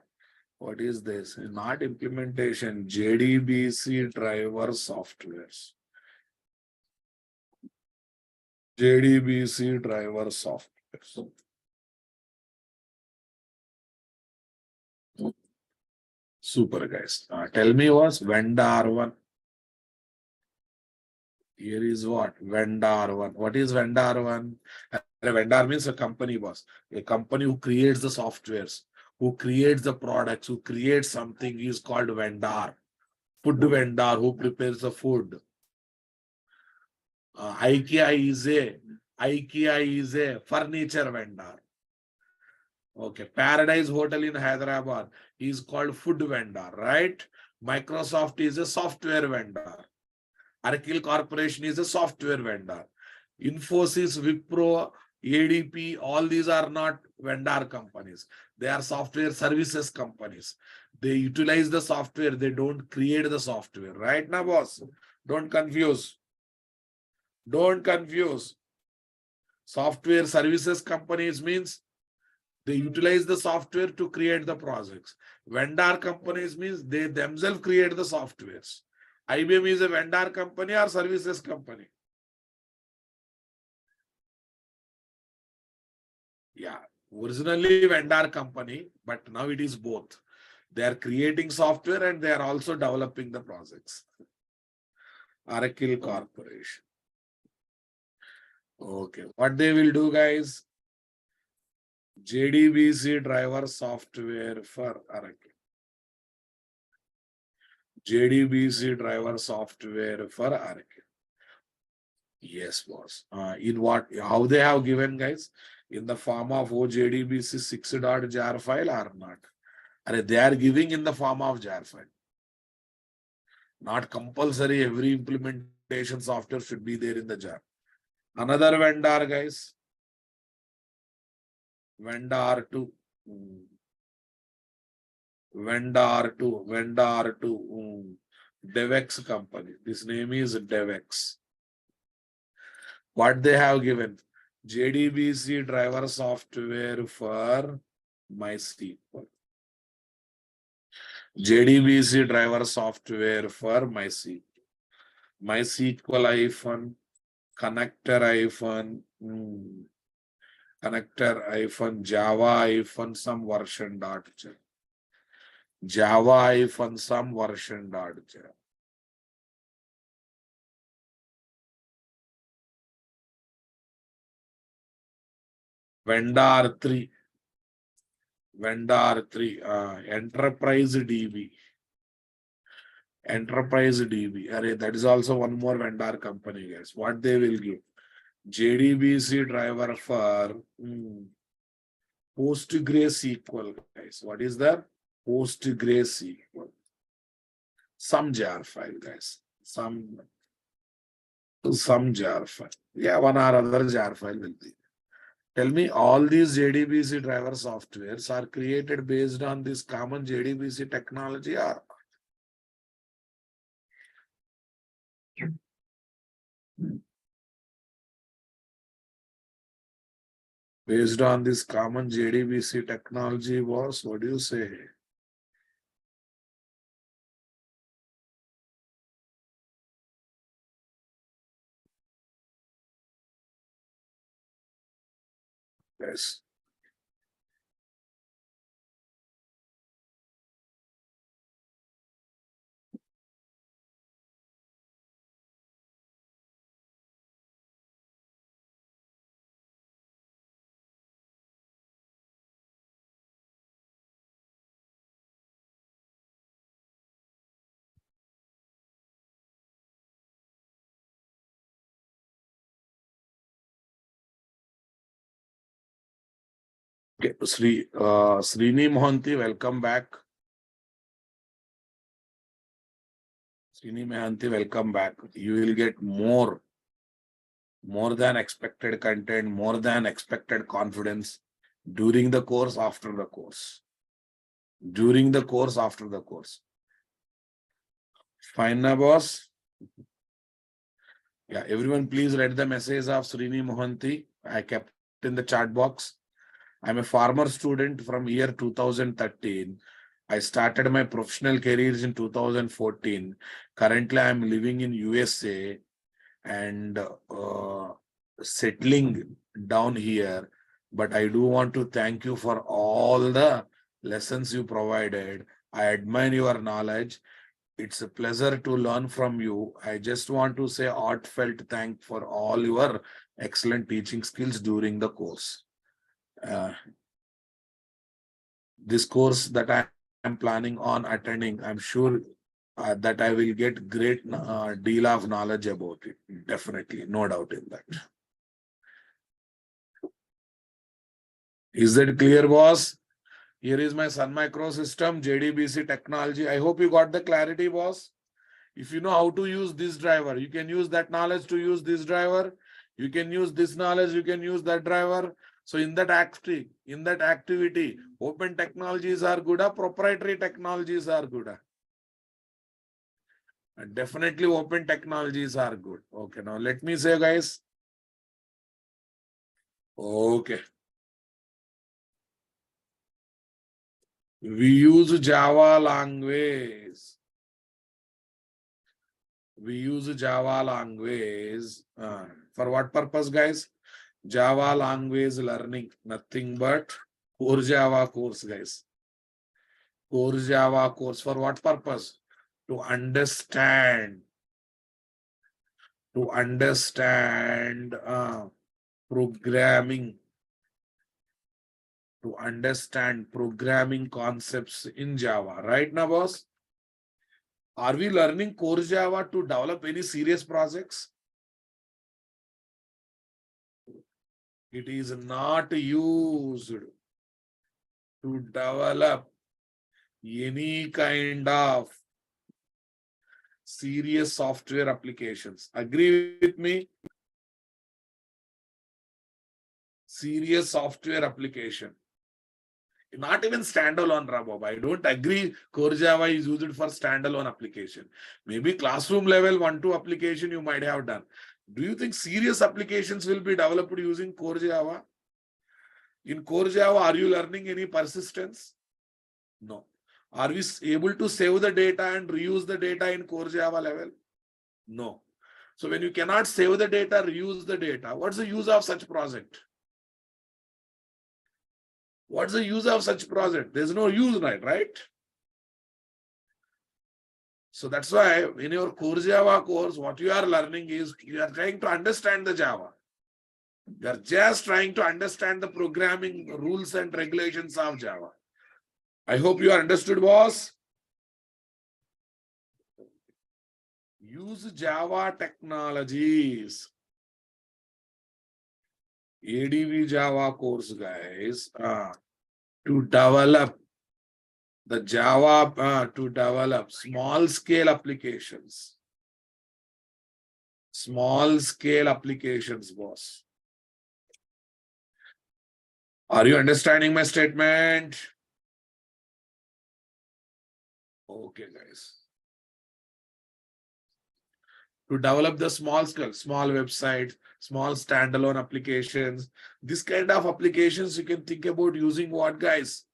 what is this? Not implementation, JDBC driver softwares. JDBC driver softwares. Super, guys. Tell me what's vendor one. Here is what? Vendor one. What is vendor one? A vendor means a company, boss. A company who creates the softwares, who creates the products, who creates something is called vendor. Food vendor, who prepares the food. IKEA is a furniture vendor. Okay, Paradise Hotel in Hyderabad is called food vendor, right? Microsoft is a software vendor. Arkil Corporation is a software vendor. Infosys, Wipro, ADP, all these are not vendor companies. They are software services companies. They utilize the software. They don't create the software. Right now, boss? Don't confuse. Don't confuse. Software services companies means they utilize the software to create the projects. Vendor companies means they themselves create the softwares. IBM is a vendor company or services company? Originally vendor company, but now it is both. They are creating software and they are also developing the projects. Oracle Corporation. Okay, what they will do, guys? JDBC driver software for Oracle. JDBC driver software for Oracle. Yes, boss. In what? How they have given, guys? In the form of OJDBC 6.jar file or not? They are giving in the form of jar file. Not compulsory. Every implementation software should be there in the jar. Another vendor, guys. Vendor 2. Vendor 2. Devex company. This name is Devex. What they have given? JDBC driver software for MySQL. JDBC driver software for MySQL. MySQL connector Java some version dot Java some version dot Vendor 3. Enterprise DB. Enterprise DB. That is also one more vendor company, guys. What they will give? JDBC driver for PostgreSQL, guys. What is that? PostgreSQL. Some jar file, guys. Some jar file. Yeah, one or other jar file will be. Tell me, all these JDBC driver softwares are created based on this common JDBC technology or based on this common JDBC technology, boss? What do you say? Yes. Okay, Srini Mohanty, welcome back. Srini Mohanty, welcome back. You will get more than expected content, more than expected confidence during the course, after the course. During the course, after the course. Fine, na boss? Yeah, everyone please read the message of Srini Mohanty. I kept in the chat box. I'm a former student from year 2013. I started my professional careers in 2014. Currently, I'm living in USA and settling down here. But I do want to thank you for all the lessons you provided. I admire your knowledge. It's a pleasure to learn from you. I just want to say heartfelt thank for all your excellent teaching skills during the course. This course that I am planning on attending, I'm sure that I will get great deal of knowledge about it. Definitely, no doubt in that. Is that clear, boss? Here is my Sun Micro system, JDBC technology. I hope you got the clarity, boss. If you know how to use this driver, you can use that knowledge to use this driver. You can use this knowledge, you can use that driver. So in that activity, open technologies are good, proprietary technologies are good. And definitely open technologies are good. Okay, now let me say, guys. Okay. We use Java language. We use Java language. For what purpose, guys? Java language learning, nothing but core Java course, guys. Core Java course for what purpose? To understand programming, to understand programming concepts in Java. Right now, boss? Are we learning core Java to develop any serious projects? It is not used to develop any kind of serious software applications. Agree with me? Serious software application. Not even standalone, Rabob. I don't agree core Java is used for standalone application. Maybe classroom level 1-2 application you might have done. Do you think serious applications will be developed using core Java? In core Java, are you learning any persistence? No. Are we able to save the data and reuse the data in core Java level? No. So when you cannot save the data, reuse the data, what's the use of such project? What's the use of such project? There's no use, right? So that's why in your core Java course, what you are learning is you are trying to understand the Java. You are just trying to understand the programming rules and regulations of Java. I hope you understood, boss. Use Java technologies. ADV Java course, guys, to develop the Java, to develop small scale applications. Small scale applications, boss. Are you understanding my statement? Okay, guys. To develop the small scale, small websites, small standalone applications, this kind of applications you can think about using what, guys?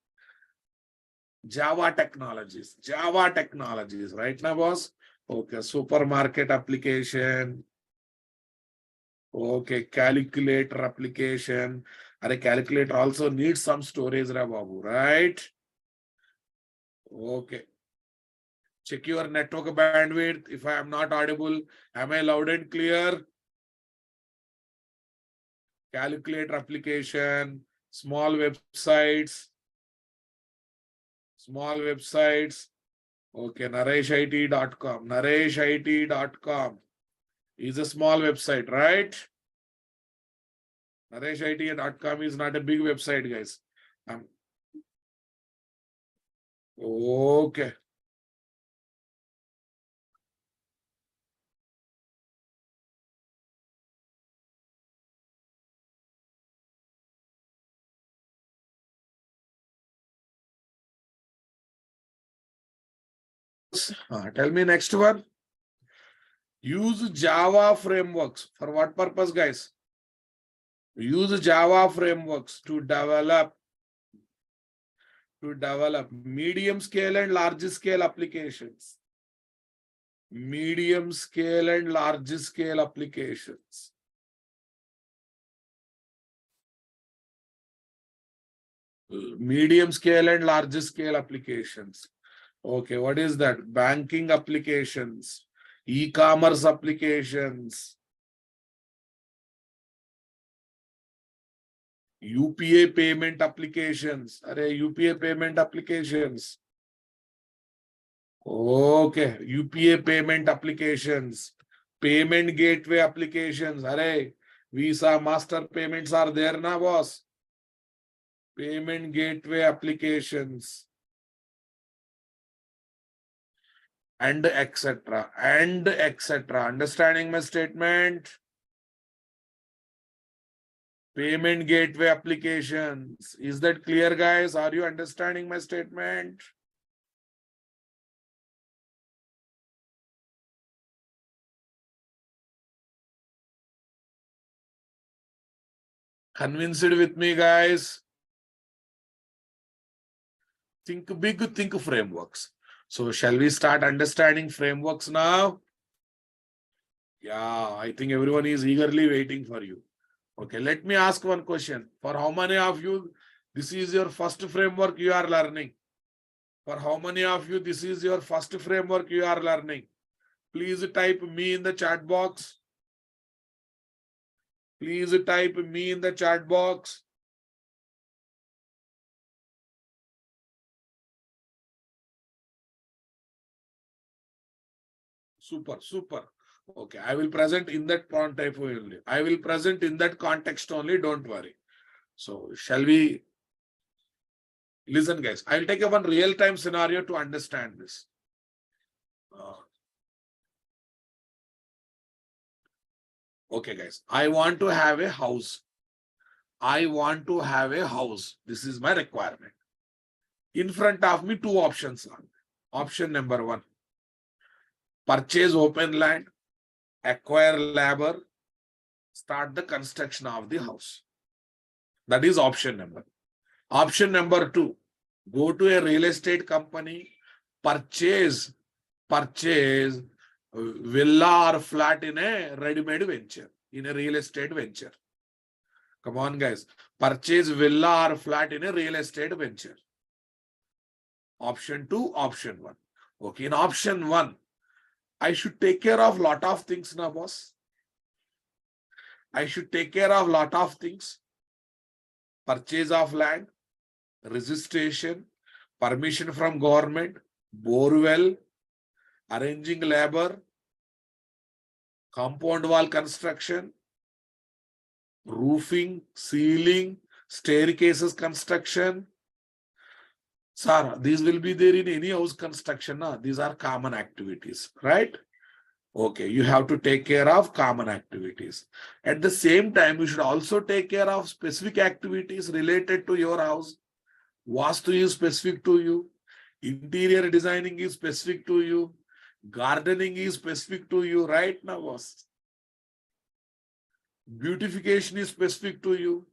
Java technologies, right now, boss? Okay, supermarket application. Okay, calculator application. And a calculator also needs some storage, Babu, right? Okay. Check your network bandwidth. If I am not audible, am I loud and clear? Calculator application, small websites. Okay, nareshit.com. Nareshit.com is a small website, right? Nareshit.com is not a big website, guys. Okay. Tell me next one. Use Java frameworks. For what purpose, guys? Use Java frameworks to develop medium scale and large scale applications. Medium scale and large scale applications. Medium scale and large scale applications. Okay, what is that? Banking applications, e-commerce applications, UPA payment applications. UPA payment applications. Okay, UPA payment applications, payment gateway applications. Visa, Master payments are there now, boss. Payment gateway applications. And etc. Understanding my statement? Payment gateway applications. Is that clear, guys? Are you understanding my statement? Convinced with me, guys? Think big, think frameworks. So shall we start understanding frameworks now? Yeah, I think everyone is eagerly waiting for you. Okay, let me ask one question. For how many of you, this is your first framework you are learning? For how many of you, this is your first framework you are learning? Please type me in the chat box. Please type me in the chat box. Super, super. Okay, I will present in that context only. I will present in that context only, don't worry. So, shall we listen, guys? I'll take a one real-time scenario to understand this. Okay, guys. I want to have a house. I want to have a house. This is my requirement. In front of me, two options are. Option number one, purchase open land, acquire labor, start the construction of the house. That is option number. Option number two, go to a real estate company, purchase villa or flat in a ready-made venture, in a real estate venture. Come on, guys. Purchase villa or flat in a real estate venture. Option two, option one. Okay, in option one, I should take care of lot of things now, boss. I should take care of lot of things. Purchase of land, registration, permission from government, borewell, arranging labor, compound wall construction, roofing, ceiling, staircases construction. Sir, these will be there in any house construction. These are common activities, right? Okay, you have to take care of common activities. At the same time, you should also take care of specific activities related to your house. Vastu is specific to you. Interior designing is specific to you. Gardening is specific to you, right now, boss? Beautification is specific to you.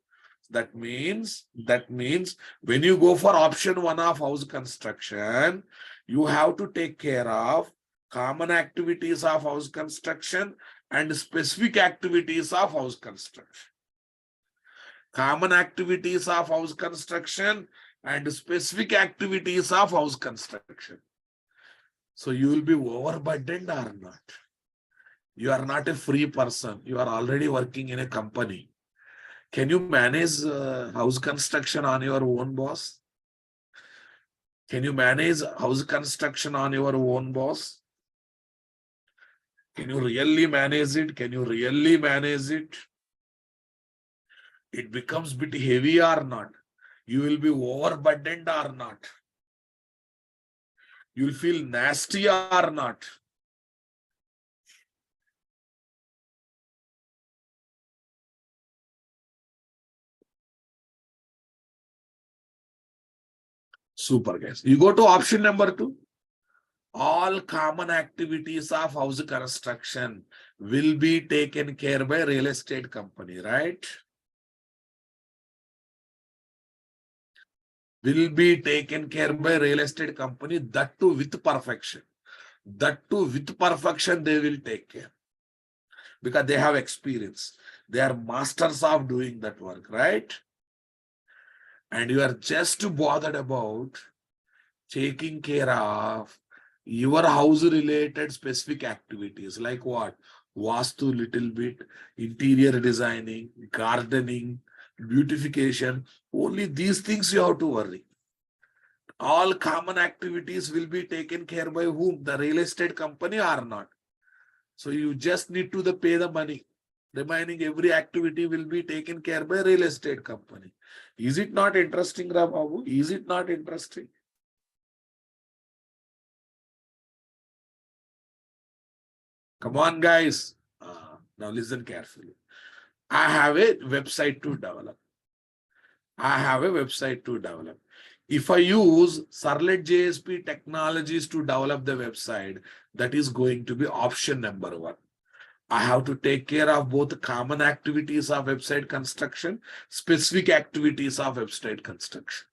That means when you go for option one of house construction, you have to take care of common activities of house construction and specific activities of house construction. Common activities of house construction and specific activities of house construction. So you will be overburdened or not. You are not a free person. You are already working in a company. Can you manage house construction on your own, boss? Can you manage house construction on your own, boss? Can you really manage it? Can you really manage it? It becomes a bit heavy or not? You will be overburdened or not? You will feel nasty or not? Super, guys. You go to option number two. All common activities of house construction will be taken care by real estate company, right? Will be taken care by real estate company, that too with perfection. That too with perfection they will take care. Because they have experience. They are masters of doing that work, right? And you are just bothered about taking care of your house related specific activities like what? Vastu little bit, interior designing, gardening, beautification. Only these things you have to worry. All common activities will be taken care by whom? The real estate company or not. So you just need to pay the money. Remaining every activity will be taken care by real estate company. Is it not interesting, Ramabu? Is it not interesting? Come on, guys. Now listen carefully. I have a website to develop. I have a website to develop. If I use Servlet JSP technologies to develop the website, that is going to be option number one. I have to take care of both common activities of website construction, specific activities of website construction.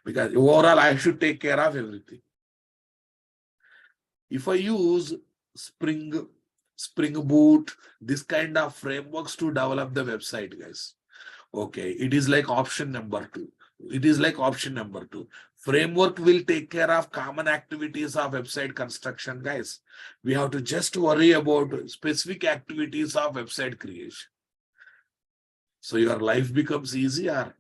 Because overall, I should take care of everything. If I use Spring Spring Boot, this kind of frameworks to develop the website, guys. Okay, it is like option number two. It is like option number two. Framework will take care of common activities of website construction, guys. We have to just worry about specific activities of website creation. So your life becomes easier.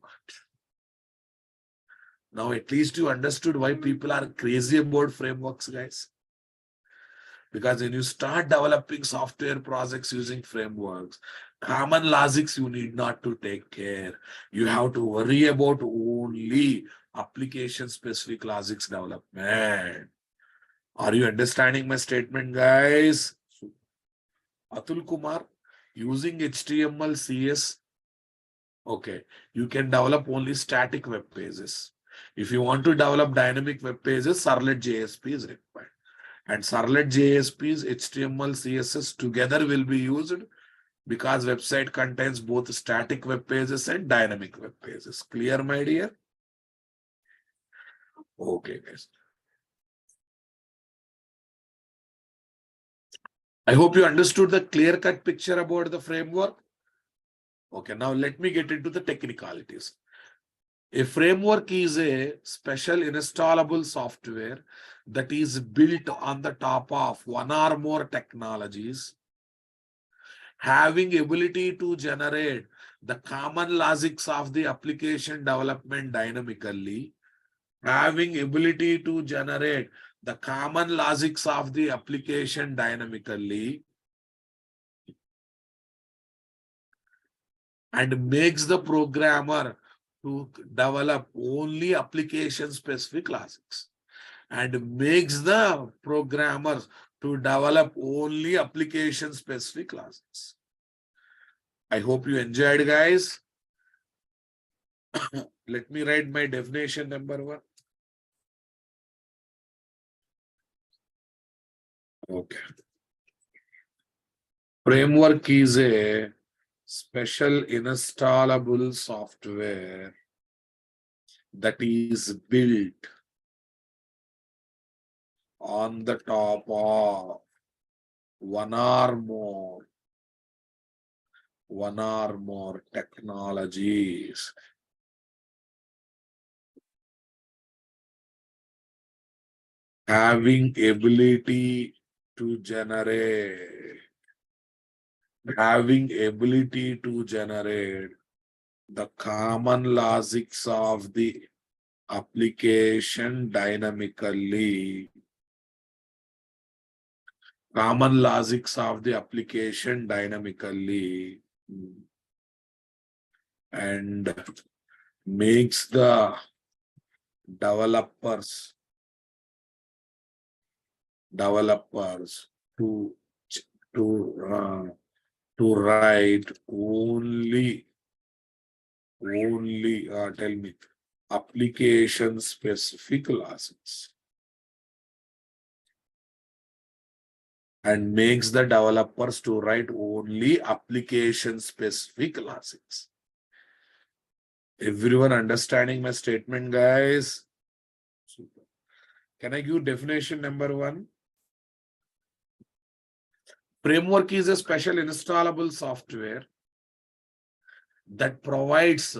Now at least you understood why people are crazy about frameworks, guys. Because when you start developing software projects using frameworks, common logics you need not to take care. You have to worry about only application-specific logics development. Are you understanding my statement, guys? Atul Kumar, using HTML, CS, okay, you can develop only static web pages. If you want to develop dynamic web pages, Servlet JSP is required. And Servlet JSP's HTML, CSS together will be used because website contains both static web pages and dynamic web pages. Clear, my dear? Okay, guys. I hope you understood the clear-cut picture about the framework. Okay, now let me get into the technicalities. A framework is a special installable software that is built on the top of one or more technologies, having ability to generate the common logics of the application development dynamically, having ability to generate the common logics of the application dynamically, and makes the programmer to develop only application-specific logics, and makes the programmers to develop only application-specific logics. I hope you enjoyed, guys. Let me write my definition number one. Okay. Framework is a special installable software that is built on the top of one or more technologies, having ability to generate the common logics of the application dynamically, and makes the developers to write only application specific logics, and makes the developers to write only application specific logics. Everyone understanding my statement, guys? Super. Can I give definition number one? Framework is a special installable software that provides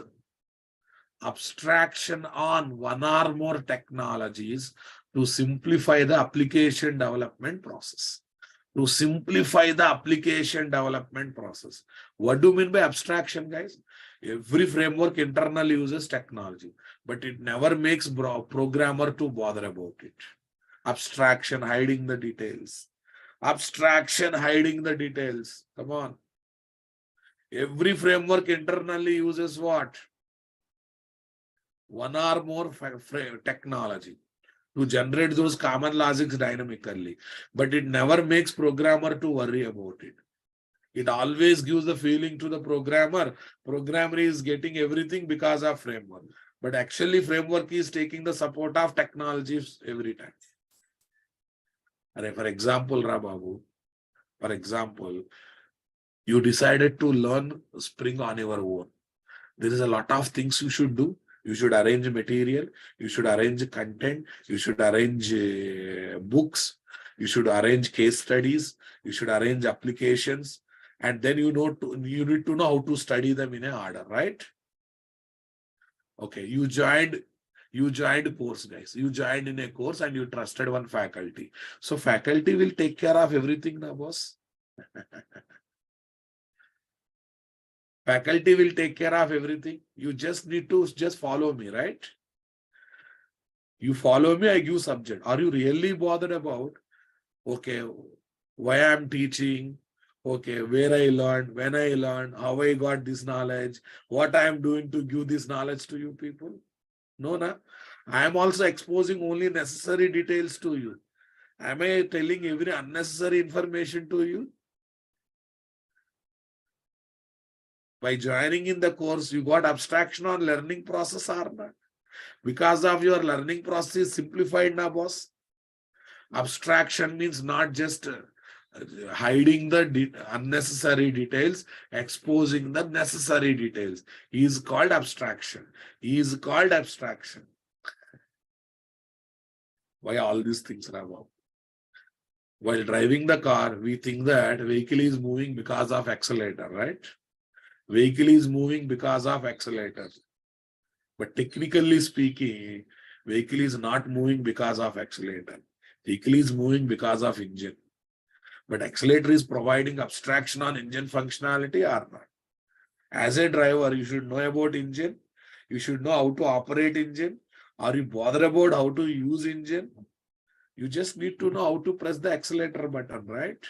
abstraction on one or more technologies to simplify the application development process. What do you mean by abstraction, guys? Every framework internally uses technology, but it never makes programmer to bother about it. Abstraction, hiding the details. Come on. Every framework internally uses what? One or more technology to generate those common logics dynamically, but it never makes programmer to worry about it. It always gives the feeling to the programmer is getting everything because of framework, but actually framework is taking the support of technologies every time. For example, Rababu, you decided to learn Spring on your own. There is a lot of things you should do. You should arrange material, you should arrange content, you should arrange books, You should arrange case studies. You should arrange applications. And then you need to know how to study them in an order, right? Okay, you joined course, guys. You joined in a course and you trusted one faculty. So faculty will take care of everything now, boss. Faculty will take care of everything. You just need to just follow me, right? You follow me, I give subject. Are you really bothered about, okay, why I'm teaching? Okay, where I learned, when I learned, how I got this knowledge, what I am doing to give this knowledge to you people? No, na. I am also exposing only necessary details to you. Am I telling every unnecessary information to you? By joining in the course, you got abstraction on learning process or not? Because of your learning process is simplified now, boss. Abstraction means not just hiding the unnecessary details, exposing the necessary details. He is called abstraction. He is called abstraction. Why all these things are about? While driving the car, we think that vehicle is moving because of accelerator, right? Vehicle is moving because of accelerator. But technically speaking, vehicle is not moving because of accelerator. Vehicle is moving because of engine. But accelerator is providing abstraction on engine functionality or not. As a driver, you should know about engine. You should know how to operate engine. Are you bothered about how to use engine? You just need to know how to press the accelerator button, right?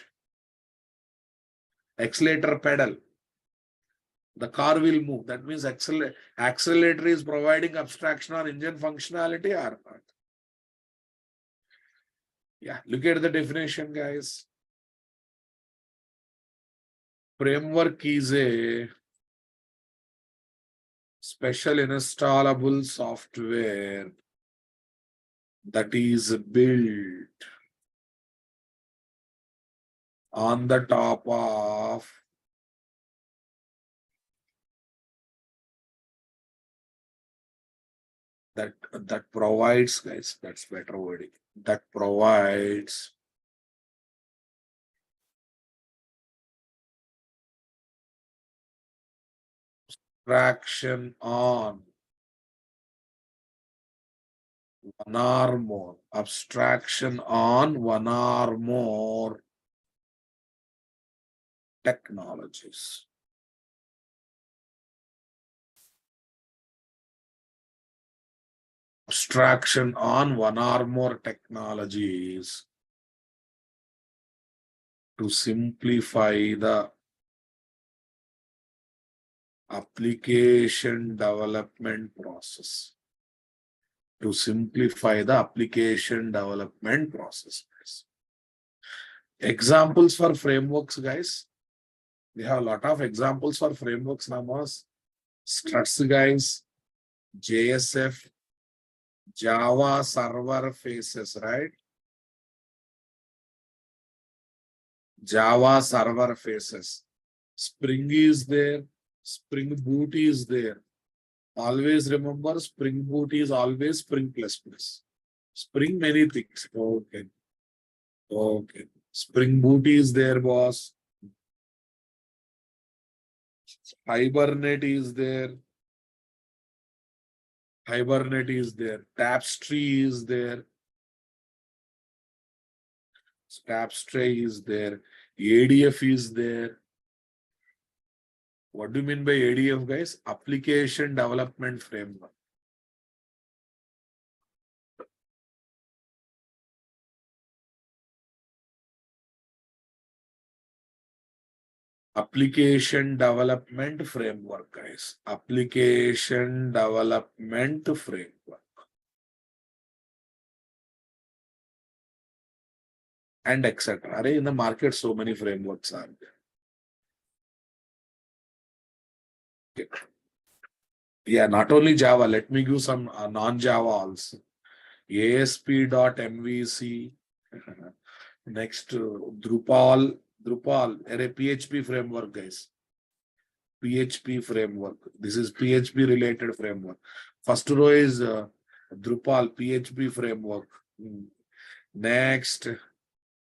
Accelerator pedal. The car will move. That means accelerator is providing abstraction on engine functionality or not. Yeah, look at the definition, guys. Framework is a special installable software that is built on the top of that provides, guys, that's better wording, that provides abstraction on one or more technologies. Abstraction on one or more technologies to simplify the application development process. To simplify the application development process. Examples for frameworks, guys. We have a lot of examples for frameworks, Namas. Struts, guys. JSF. Java server faces, right? Java server faces. Spring is there. Spring Boot is there. Always remember, Spring Boot is always Spring++. Spring many things. Okay. Okay. Spring Boot is there, boss. Hibernate is there. Hibernate is there. Tapestry is there. Tapestry is there. ADF is there. What do you mean by ADF, guys? Application Development Framework. Application Development Framework, guys. Application Development Framework. And etc. In the market, so many frameworks are there. Okay. Yeah, not only Java. Let me give some non-Java also. ASP.MVC. Next, Drupal, a PHP framework, guys. PHP framework. This is PHP related framework. First row is Drupal PHP framework. Next,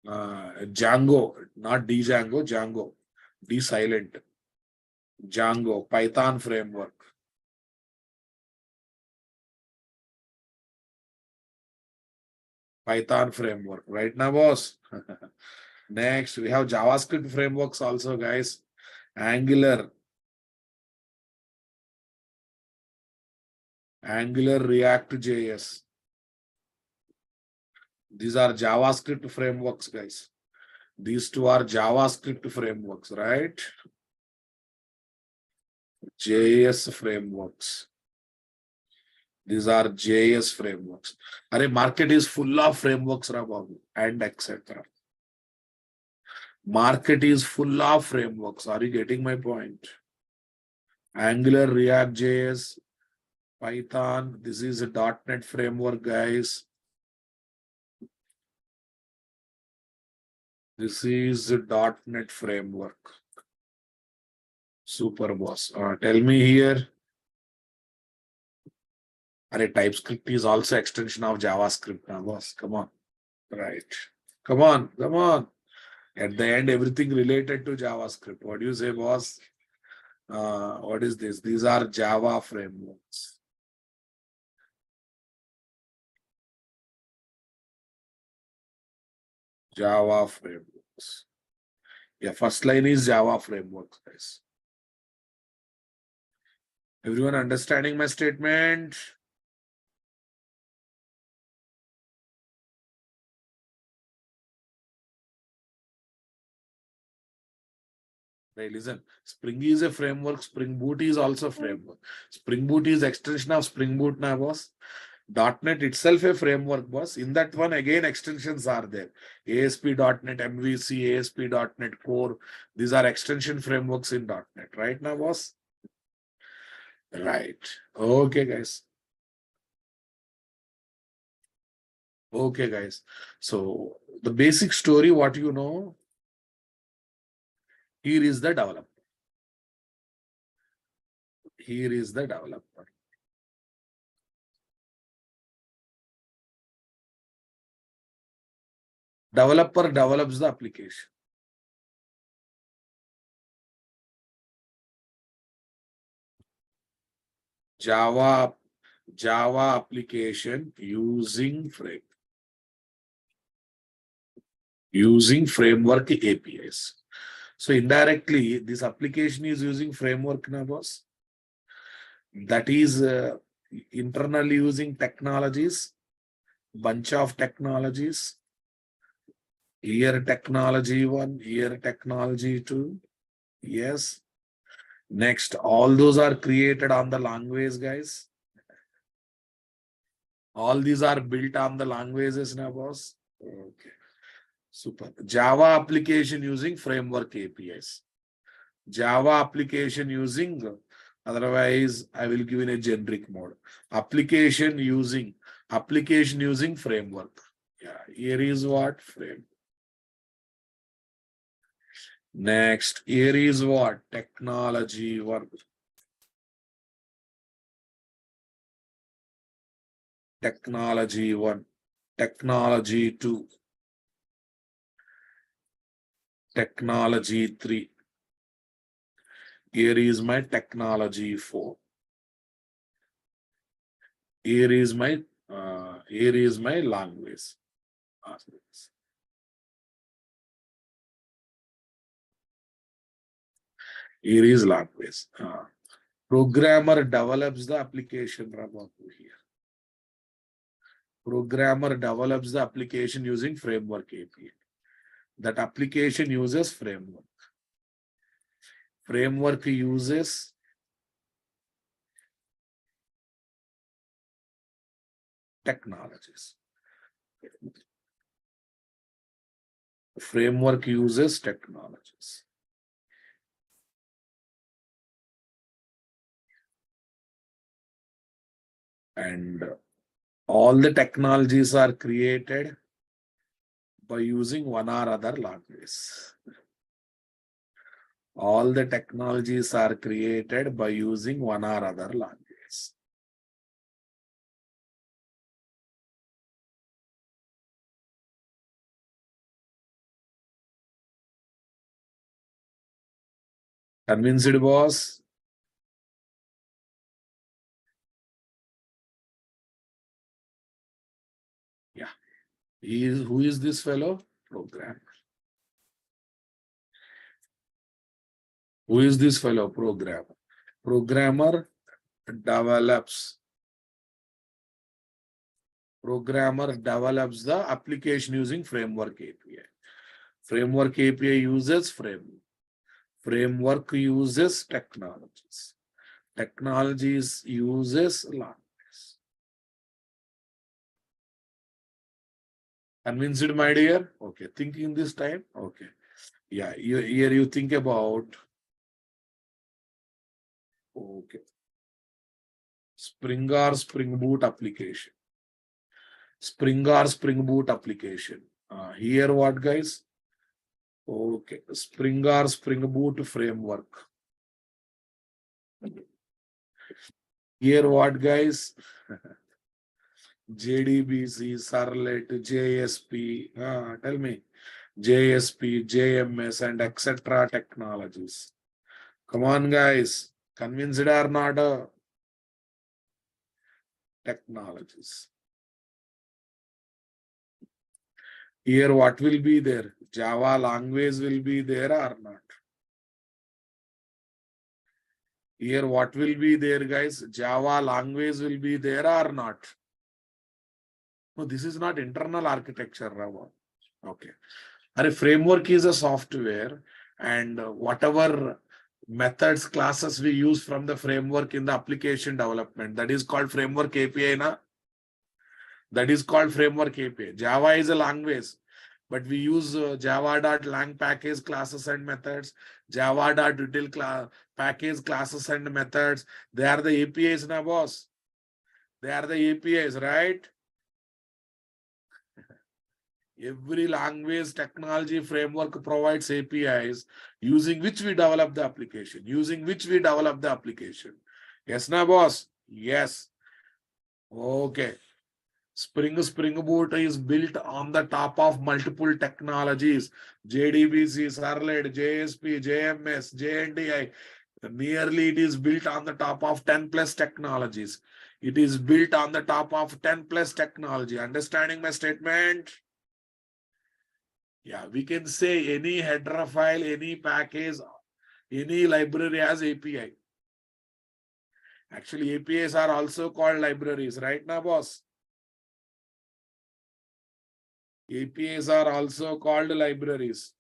Django, not Django, Django. D silent. Django, Python framework. Python framework. Right now, boss. Next, we have JavaScript frameworks also, guys. Angular, React JS. These are JavaScript frameworks, guys. These two are JavaScript frameworks, right? JS frameworks. These are JS frameworks. Arey, market is full of frameworks, Babu, and etc. Market is full of frameworks. Are you getting my point? Angular, React JS, Python. This is a .NET framework, guys. This is a .NET framework. Super, boss. Tell me here. Arey, TypeScript is also extension of JavaScript now, boss. Come on. Right. Come on. Come on. At the end, everything related to JavaScript. What do you say, boss? What is this? These are Java frameworks. Java frameworks. Yeah, first line is Java frameworks, guys. Everyone understanding my statement? Hey, listen, Spring is a framework, Spring Boot is also a framework. Spring Boot is extension of Spring Boot now, boss. .NET itself a framework, boss. In that one, again, extensions are there. ASP.NET, MVC, ASP.NET Core. These are extension frameworks in .NET, right now, boss? Right. Okay, guys. Okay, guys. So the basic story, what you know, here is the developer. Here is the developer. Developer develops the application. Java application using framework APIs. So indirectly, this application is using framework now, boss. That is internally using technologies, bunch of technologies. Here technology 1, here technology 2. Yes. Next, all those are created on the language, guys. All these are built on the languages now, boss. Okay. Super. Java application using framework APIs. Java application using, otherwise I will give in a generic mode. Application using framework. Yeah, here is what? Frame. Next, here is what? Technology work. Technology 1, technology 2, technology 3. Here is my technology 4. Here is my language. Here is language. Programmer develops the application here. Programmer develops the application using framework API. That application uses framework. Framework uses technologies. Framework uses technologies. And all the technologies are created by using one or other language. All the technologies are created by using one or other language. Convinced, boss? Yeah. Who is this fellow? Programmer. Who is this fellow? Programmer. Programmer develops. Programmer develops the application using framework API. Framework API uses framework. Framework uses technologies. Technologies uses language. Convinced, my dear? Okay. Thinking this time? Okay. Yeah. Here you think about. Okay. Spring or Spring Boot application. Spring or Spring Boot application. Here what, guys? Okay. Spring or Spring Boot framework. Here what, guys? JDBC, Servlet, JSP. Tell me. JSP, JMS, and etc. technologies. Come on, guys. Convinced or not? Technologies. Here, what will be there? Java language will be there or not? Here, what will be there, guys? Java language will be there or not? No, this is not internal architecture, Rava. Okay. A framework is a software, and whatever methods, classes we use from the framework in the application development, that is called framework API. Na? That is called framework API. Java is a language, but we use java.lang package classes and methods, java.util package classes and methods. They are the APIs, na boss. They are the APIs, right? Every language technology framework provides APIs using which we develop the application. Yes, na boss? Yes. Okay. Spring Boot is built on the top of multiple technologies. JDBC, Servlet, JSP, JMS, JNDI. Nearly it is built on the top of 10 plus technologies. It is built on the top of 10 plus technology. Understanding my statement? Yeah, we can say any header file, any package, any library has API. Actually, APIs are also called libraries, right now, boss? APIs are also called libraries.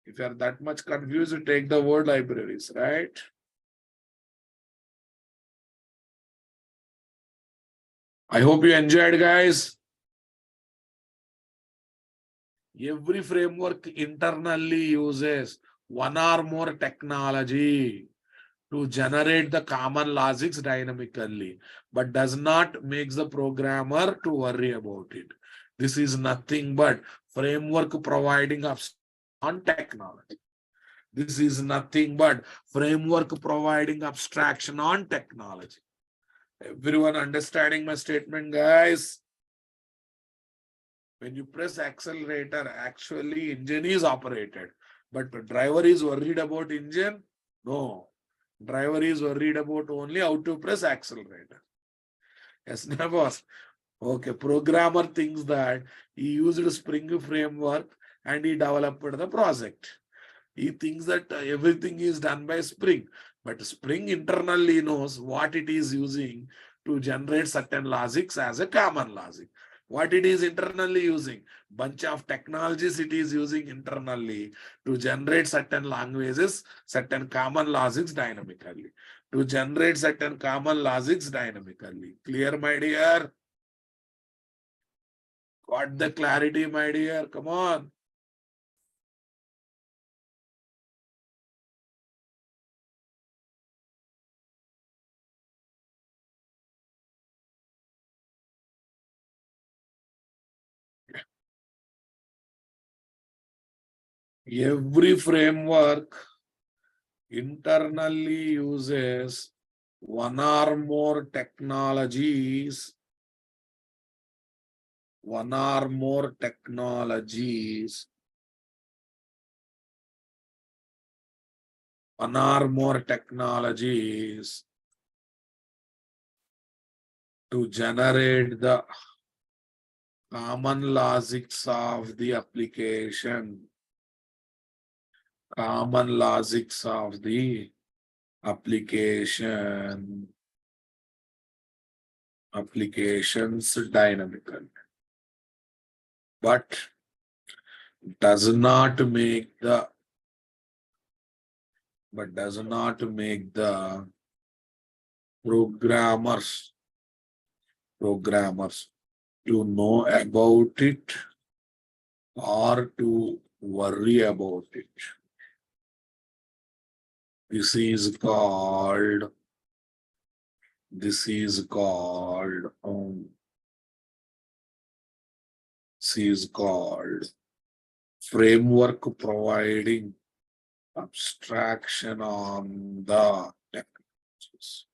If you are that much confused, take the word libraries, right? I hope you enjoyed, guys. Every framework internally uses one or more technology to generate the common logics dynamically, but does not make the programmer to worry about it. This is nothing but framework providing on technology. This is nothing but framework providing abstraction on technology. Everyone understanding my statement, guys? When you press accelerator, actually engine is operated, but the driver is worried about engine? No. Driver is worried about only how to press accelerator. Yes, boss. Okay, programmer thinks that he used Spring framework and he developed the project. He thinks that everything is done by Spring, but Spring internally knows what it is using to generate certain logics as a common logic. What it is internally using, bunch of technologies it is using internally to generate certain languages, certain common logics dynamically. To generate certain common logics dynamically. Clear, my dear? Got the clarity, my dear? Come on. Every framework internally uses one or more technologies, one or more technologies to generate the common logics of the application. Common logics of the applications dynamical, but does not make the programmers to know about it or to worry about it. This is called framework providing abstraction on the technologies.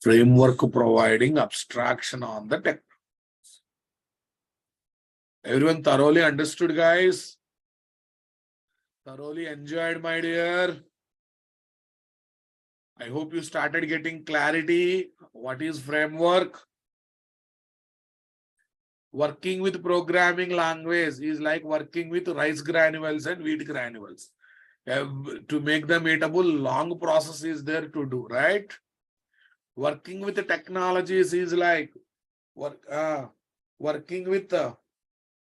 Framework providing abstraction on the technologies. Everyone thoroughly understood, guys? Thoroughly enjoyed, my dear? I hope you started getting clarity. What is framework? Working with programming language is like working with rice granules and wheat granules. To make them eatable, long process is there to do, right? Working with the technologies is like working with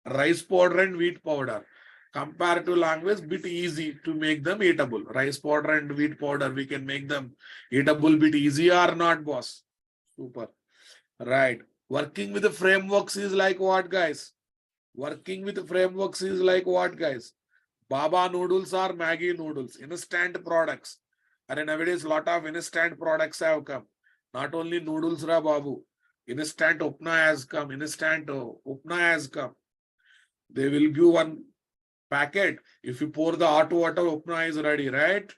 rice powder and wheat powder. Compared to language, bit easy to make them eatable. Rice powder and wheat powder, we can make them eatable bit easy or not, boss? Super. Right. Working with the frameworks is like what, guys? Working with the frameworks is like what, guys? Baba noodles or Maggi noodles, instant products. And nowadays, lot of instant products have come. Not only noodles, ra babu. Instant upna has come. Instant upna has come. They will give one packet. If you pour the hot water, upna is ready, right?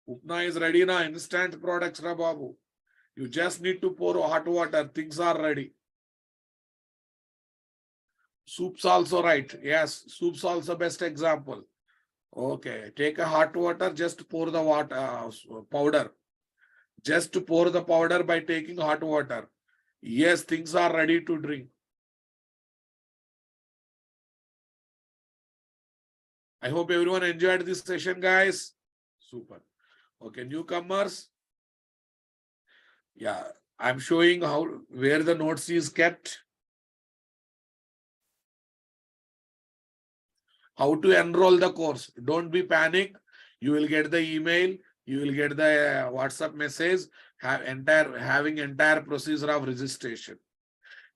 Upna is ready now. Instant products, ra babu. You just need to pour hot water. Things are ready. Soups also right. Yes, soups also best example. Okay, take a hot water, just pour the water powder. Just pour the powder by taking hot water. Yes, things are ready to drink. I hope everyone enjoyed this session, guys. Super. Okay, newcomers. Yeah, I'm showing where the notes is kept. How to enroll the course. Don't be panic. You will get the email. You will get the WhatsApp message. Having entire procedure of registration.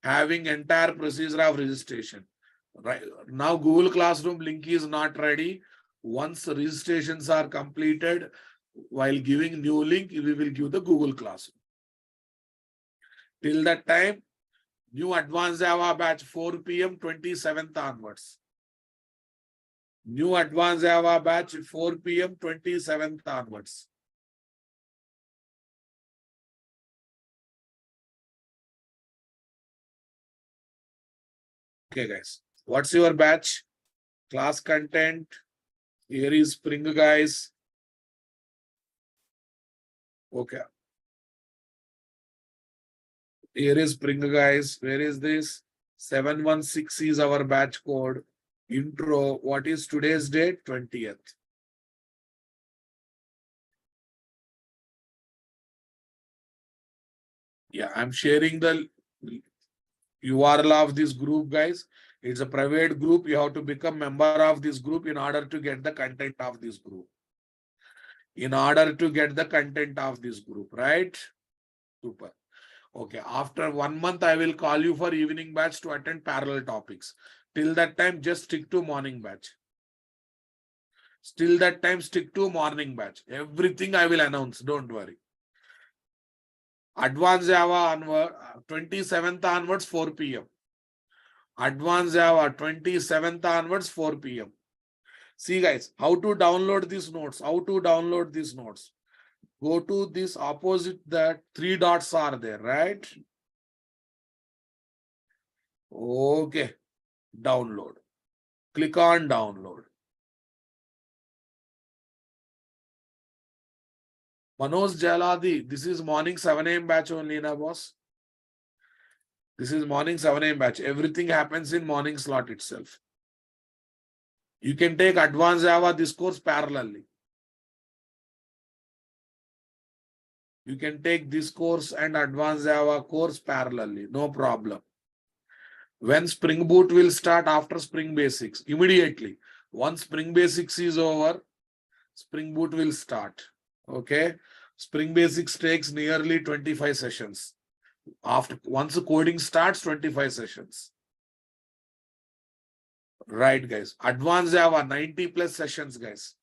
Having entire procedure of registration. Right now, Google Classroom link is not ready. Once registrations are completed, while giving new link, we will give the Google Classroom. Till that time, new Advanced Java batch 4 p.m. 27th onwards. New Advanced Java batch 4 p.m. 27th onwards. Okay, guys. What's your batch? Class content. Here is Spring, guys. Okay. Here is Spring, guys. Where is this? 716 is our batch code. Intro. What is today's date? 20th. Yeah, I'm sharing the URL of this group, guys. It's a private group. You have to become member of this group in order to get the content of this group. Right? Super. Okay. After 1 month, I will call you for evening batch to attend parallel topics. Till that time, just stick to morning batch. Still that time, stick to morning batch. Everything I will announce. Don't worry. Advanced Java onward, 27th onwards, 4 p.m. Advanced Java, 27th onwards, 4 p.m. See, guys, how to download these notes. Go to this opposite, that 3 dots are there, right? Okay. Download. Click on download. Manoj Jaladi, this is morning 7 a.m. batch only, na boss. This is morning 7 a.m. batch. Everything happens in morning slot itself. You can take advanced Java this course parallelly. You can take this course and advanced Java course parallelly. No problem. When Spring Boot will start after Spring Basics? Immediately. Once Spring Basics is over, Spring Boot will start. Okay. Spring Basics takes nearly 25 sessions. Once the coding starts, 25 sessions. Right, guys. Advanced Java, 90 plus sessions, guys.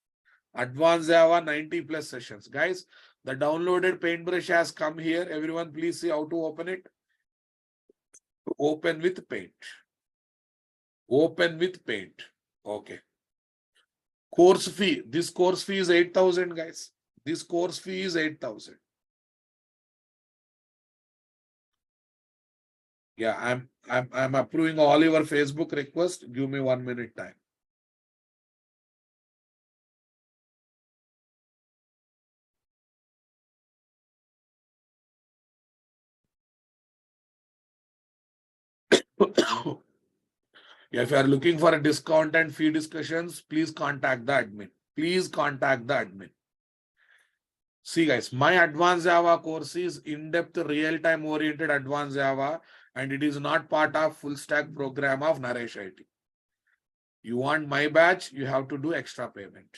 Advanced Java, 90 plus sessions. Guys, the downloaded paintbrush has come here. Everyone, please see how to open it. Open with paint. Open with paint. Okay. Course fee. This course fee is 8,000, guys. This course fee is 8,000. Yeah, I'm approving all your Facebook requests. Give me 1 minute time. If you are looking for a discount and fee discussions, please contact the admin. Please contact the admin. See, guys, my advanced Java course is in-depth, real-time oriented advanced Java, and it is not part of full stack program of Naresh IT. You want my batch, you have to do extra payment.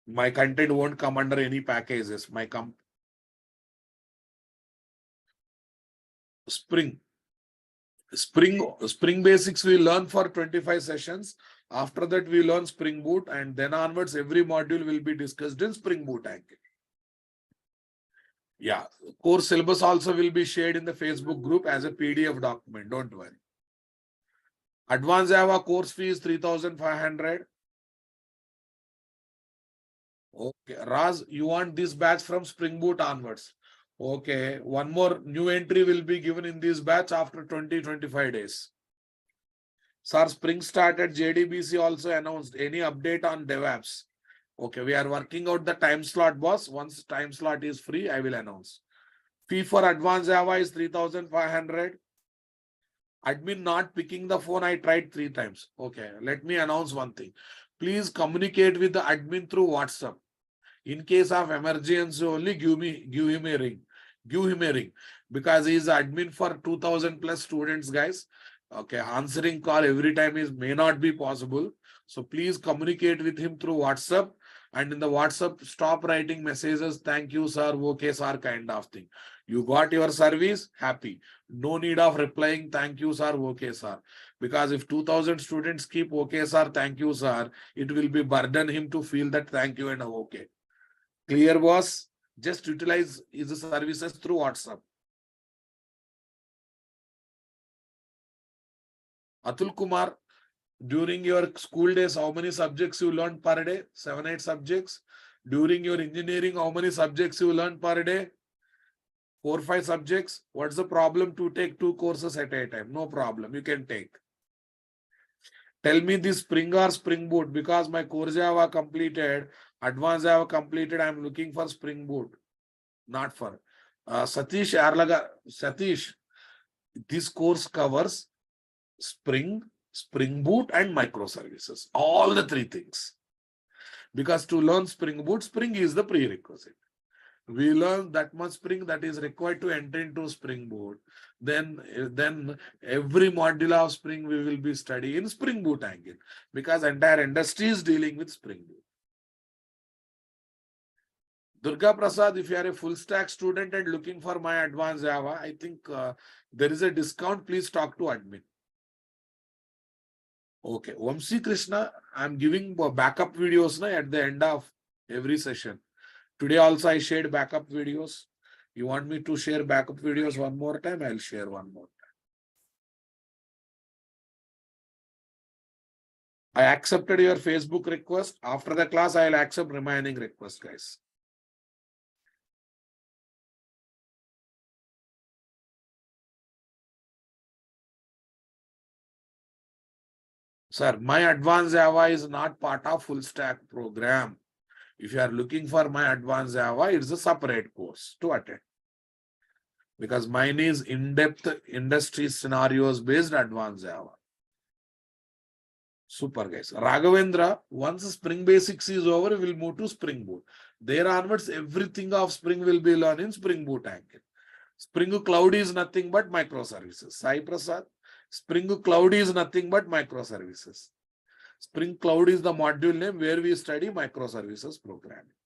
My content won't come under any packages. Spring Basics we learn for 25 sessions. After that, we learn Spring Boot, and then onwards, every module will be discussed in Spring Boot angle. Yeah, course syllabus also will be shared in the Facebook group as a PDF document. Don't worry. Advanced Java course fee is 3,500. Okay, Raz, you want this batch from Spring Boot onwards. Okay, one more new entry will be given in this batch after 20-25 days. Sir, Spring started. JDBC also announced any update on DevApps. Okay, we are working out the time slot, boss. Once time slot is free, I will announce. Fee for Advanced Java is 3,500. Admin not picking the phone. I tried 3 times. Okay, let me announce one thing. Please communicate with the admin through WhatsApp. In case of emergency only, give him a ring. Give him a ring. Because he is admin for 2,000 plus students, guys. Okay, answering call every time may not be possible. So please communicate with him through WhatsApp. And in the WhatsApp, stop writing messages. Thank you, sir. Okay, sir, kind of thing. You got your service, happy. No need of replying, thank you, sir. Okay, sir. Because if 2,000 students keep okay, sir, thank you, sir, it will be burden him to feel that thank you and okay. Clear, boss? Just utilize his services through WhatsApp. Atul Kumar, during your school days, how many subjects you learned per day? 7, 8 subjects. During your engineering, how many subjects you learned per day? 4, 5 subjects. What's the problem to take 2 courses at a time? No problem. You can take. Tell me this Spring or Spring Boot, because my core Java completed, advanced Java completed. I'm looking for Spring Boot, not for Satish Arlaga. Satish, this course covers Spring, Spring Boot, and microservices. All the 3 things. Because to learn Spring Boot, Spring is the prerequisite. We learn that much Spring that is required to enter into Spring Boot. Then every module of Spring we will be studying in Spring Boot angle, because entire industry is dealing with Spring Boot. Durga Prasad, if you are a full stack student and looking for my advanced Java, I think there is a discount. Please talk to admin. Okay, Vamsi Krishna, I'm giving backup videos at the end of every session. Today also I shared backup videos. You want me to share backup videos one more time? I'll share one more time. I accepted your Facebook request. After the class, I'll accept remaining requests, guys. Sir, my advanced Java is not part of full stack program. If you are looking for my advanced Java, it's a separate course to attend. Because mine is in-depth industry scenarios based advanced Java. Super, guys. Raghavendra, once Spring Basics is over, we'll move to Spring Boot. There onwards, everything of Spring will be learned in Spring Boot Angle. Spring Cloud is nothing but microservices. Sai Prasad, Spring Cloud is nothing but microservices. Spring Cloud is the module name where we study microservices programming.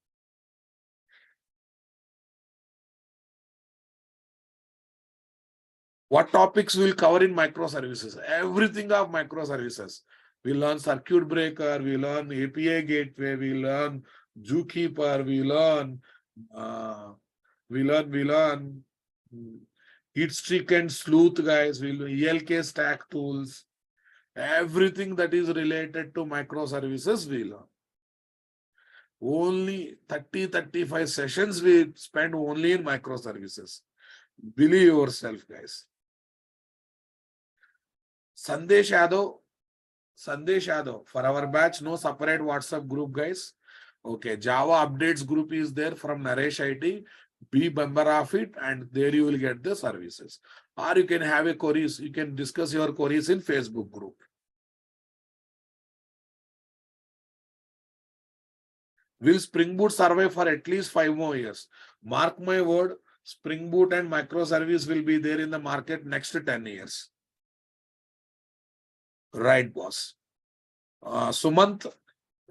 What topics we'll cover in microservices? Everything of microservices. We learn circuit breaker, we learn API gateway, we learn Zookeeper, we learn Heatstreak and Sleuth, guys. We learn ELK stack tools. Everything that is related to microservices, we learn. Only 30-35 sessions we spend only in microservices. Believe yourself, guys. Sandesh Yadav, for our batch, no separate WhatsApp group, guys. Okay, Java updates group is there from Naresh IT. Be member of it, and there you will get the services. Or you can have a queries, you can discuss your queries in Facebook group. Will Spring Boot survive for at least 5 more years? Mark my word, Spring Boot and microservice will be there in the market next 10 years. Right, boss. Sumant,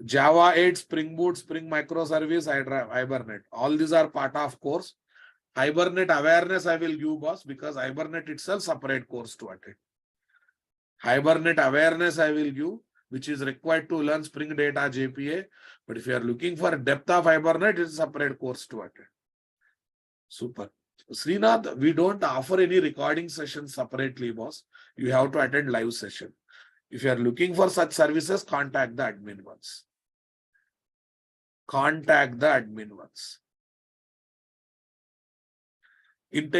Java 8, Spring Boot, Spring Microservice, Hibernate. All these are part of course. Hibernate awareness I will give, boss, because Hibernate itself separate course to attend. Hibernate awareness I will give, which is required to learn Spring Data JPA. But if you are looking for depth of Hibernate, it's a separate course to attend. Super. Srinath, we don't offer any recording sessions separately, boss. You have to attend live session. If you are looking for such services, contact the admin once. Contact the admin once. In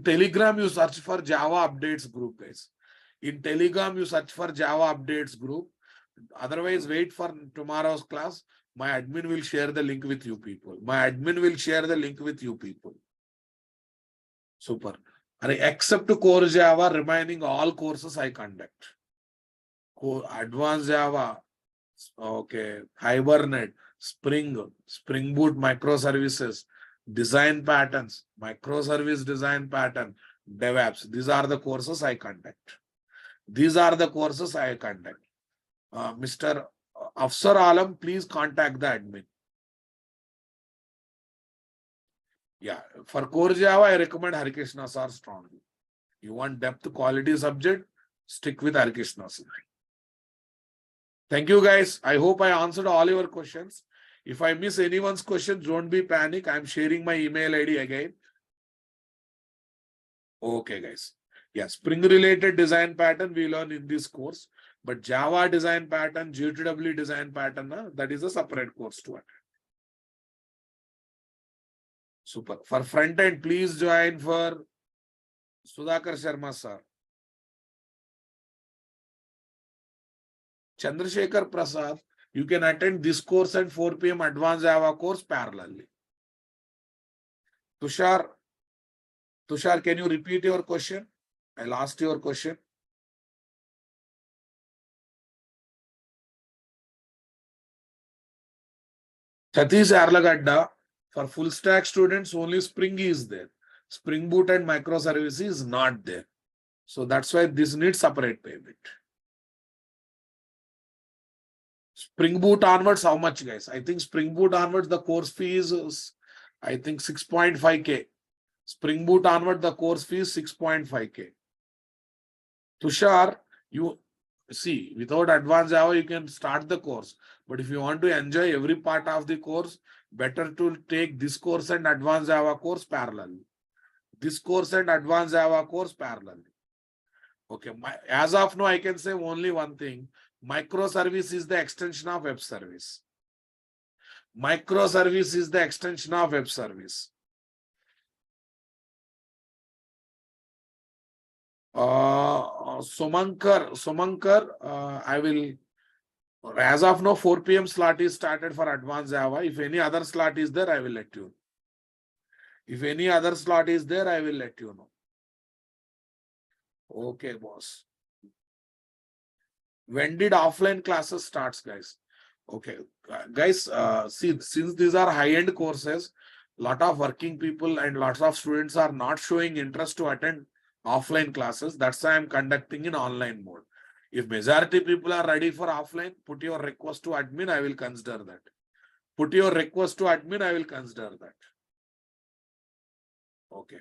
Telegram, you search for Java updates group, guys. In Telegram, you search for Java updates group. Otherwise, wait for tomorrow's class. My admin will share the link with you people. Super. Except core Java, remaining all courses I conduct. Advanced Java, okay, Hibernate, Spring Boot microservices, design patterns, microservice design pattern, DevOps. These are the courses I conduct. Mr. Afsar Alam, please contact the admin. Yeah, for core Java, I recommend Harikrishna sir strongly. You want depth quality subject, stick with Harikrishna sir. Thank you, guys. I hope I answered all your questions. If I miss anyone's question, don't be panic. I'm sharing my email ID again. Okay, guys. Yeah, Spring related design pattern we learn in this course. But Java design pattern, GTW design pattern, that is a separate course to attend. Super. For front end, please join for Sudhakar Sharma sir. Chandrasekhar Prasad, you can attend this course and 4 p.m. Advanced Java course parallelly. Tushar, can you repeat your question? I lost your question. Satish Arlagadda, for full stack students, only Spring is there. Spring Boot and microservices is not there. So that's why this needs separate payment. Spring Boot onwards, how much, guys? I think Spring Boot onwards, the course fee is, I think 6.5K. Spring Boot onward, the course fee is 6.5K. Tushar, you see, without advanced Java, you can start the course. But if you want to enjoy every part of the course, better to take this course and advanced Java course parallelly. This course and advanced Java course parallelly. Okay, as of now, I can say only one thing. Microservice is the extension of web service. Microservice is the extension of web service. Sumankar, I will As of now, 4 p.m. slot is started for advanced Java. If any other slot is there, I will let you know. If any other slot is there, I will let you know. Okay, boss. When did offline classes starts, guys? Okay, guys, see, since these are high-end courses, lot of working people and lots of students are not showing interest to attend offline classes. That's why I'm conducting in online mode. If majority people are ready for offline, put your request to admin, I will consider that. Put your request to admin, I will consider that. Okay.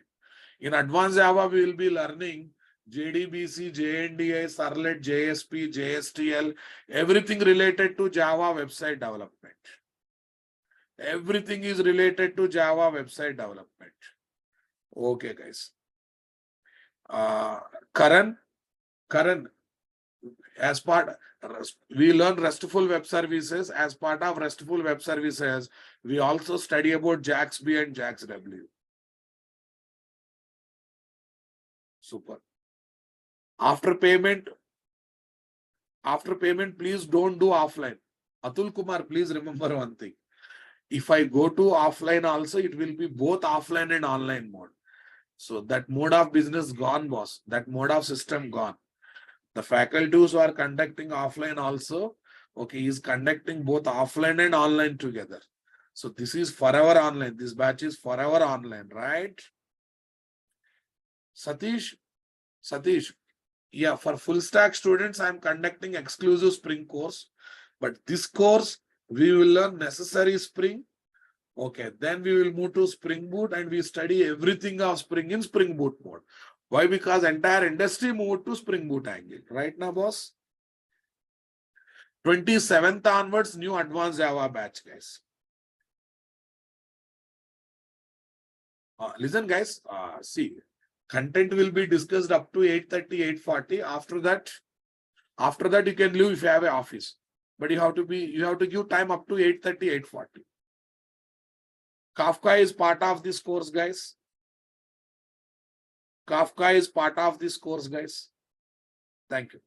In advanced Java, we will be learning JDBC, JNDI, Servlet, JSP, JSTL, everything related to Java website development. Everything is related to Java website development. Okay, guys. Karan, as part, we learn RESTful web services. As part of RESTful web services, we also study about JAX-B and JAX-W. Super. After payment, please don't do offline. Atul Kumar, please remember one thing. If I go to offline also, it will be both offline and online mode. So that mode of business gone, boss. That mode of system gone. The faculties who are conducting offline also, okay, is conducting both offline and online together. So this is forever online. This batch is forever online, right? Satish, yeah, for full stack students, I'm conducting exclusive Spring course. But this course, we will learn necessary Spring. Okay, then we will move to Spring Boot and we study everything of Spring in Spring Boot mode. Why? Because entire industry moved to Spring Boot angle. Right now, boss? 27th onwards, new advanced Java batch, guys. Listen, guys, see, content will be discussed up to 8:30, 8:40. After that, you can leave if you have an office. But you have to give time up to 8:30, 8:40. Kafka is part of this course, guys. Kafka is part of this course, guys. Thank you.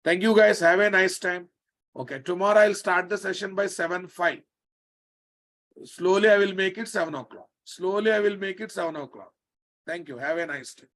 Thank you, guys. Have a nice time. Okay, tomorrow I'll start the session by 7:05. Slowly I will make it 7 o'clock. Slowly I will make it 7 o'clock. Thank you. Have a nice day.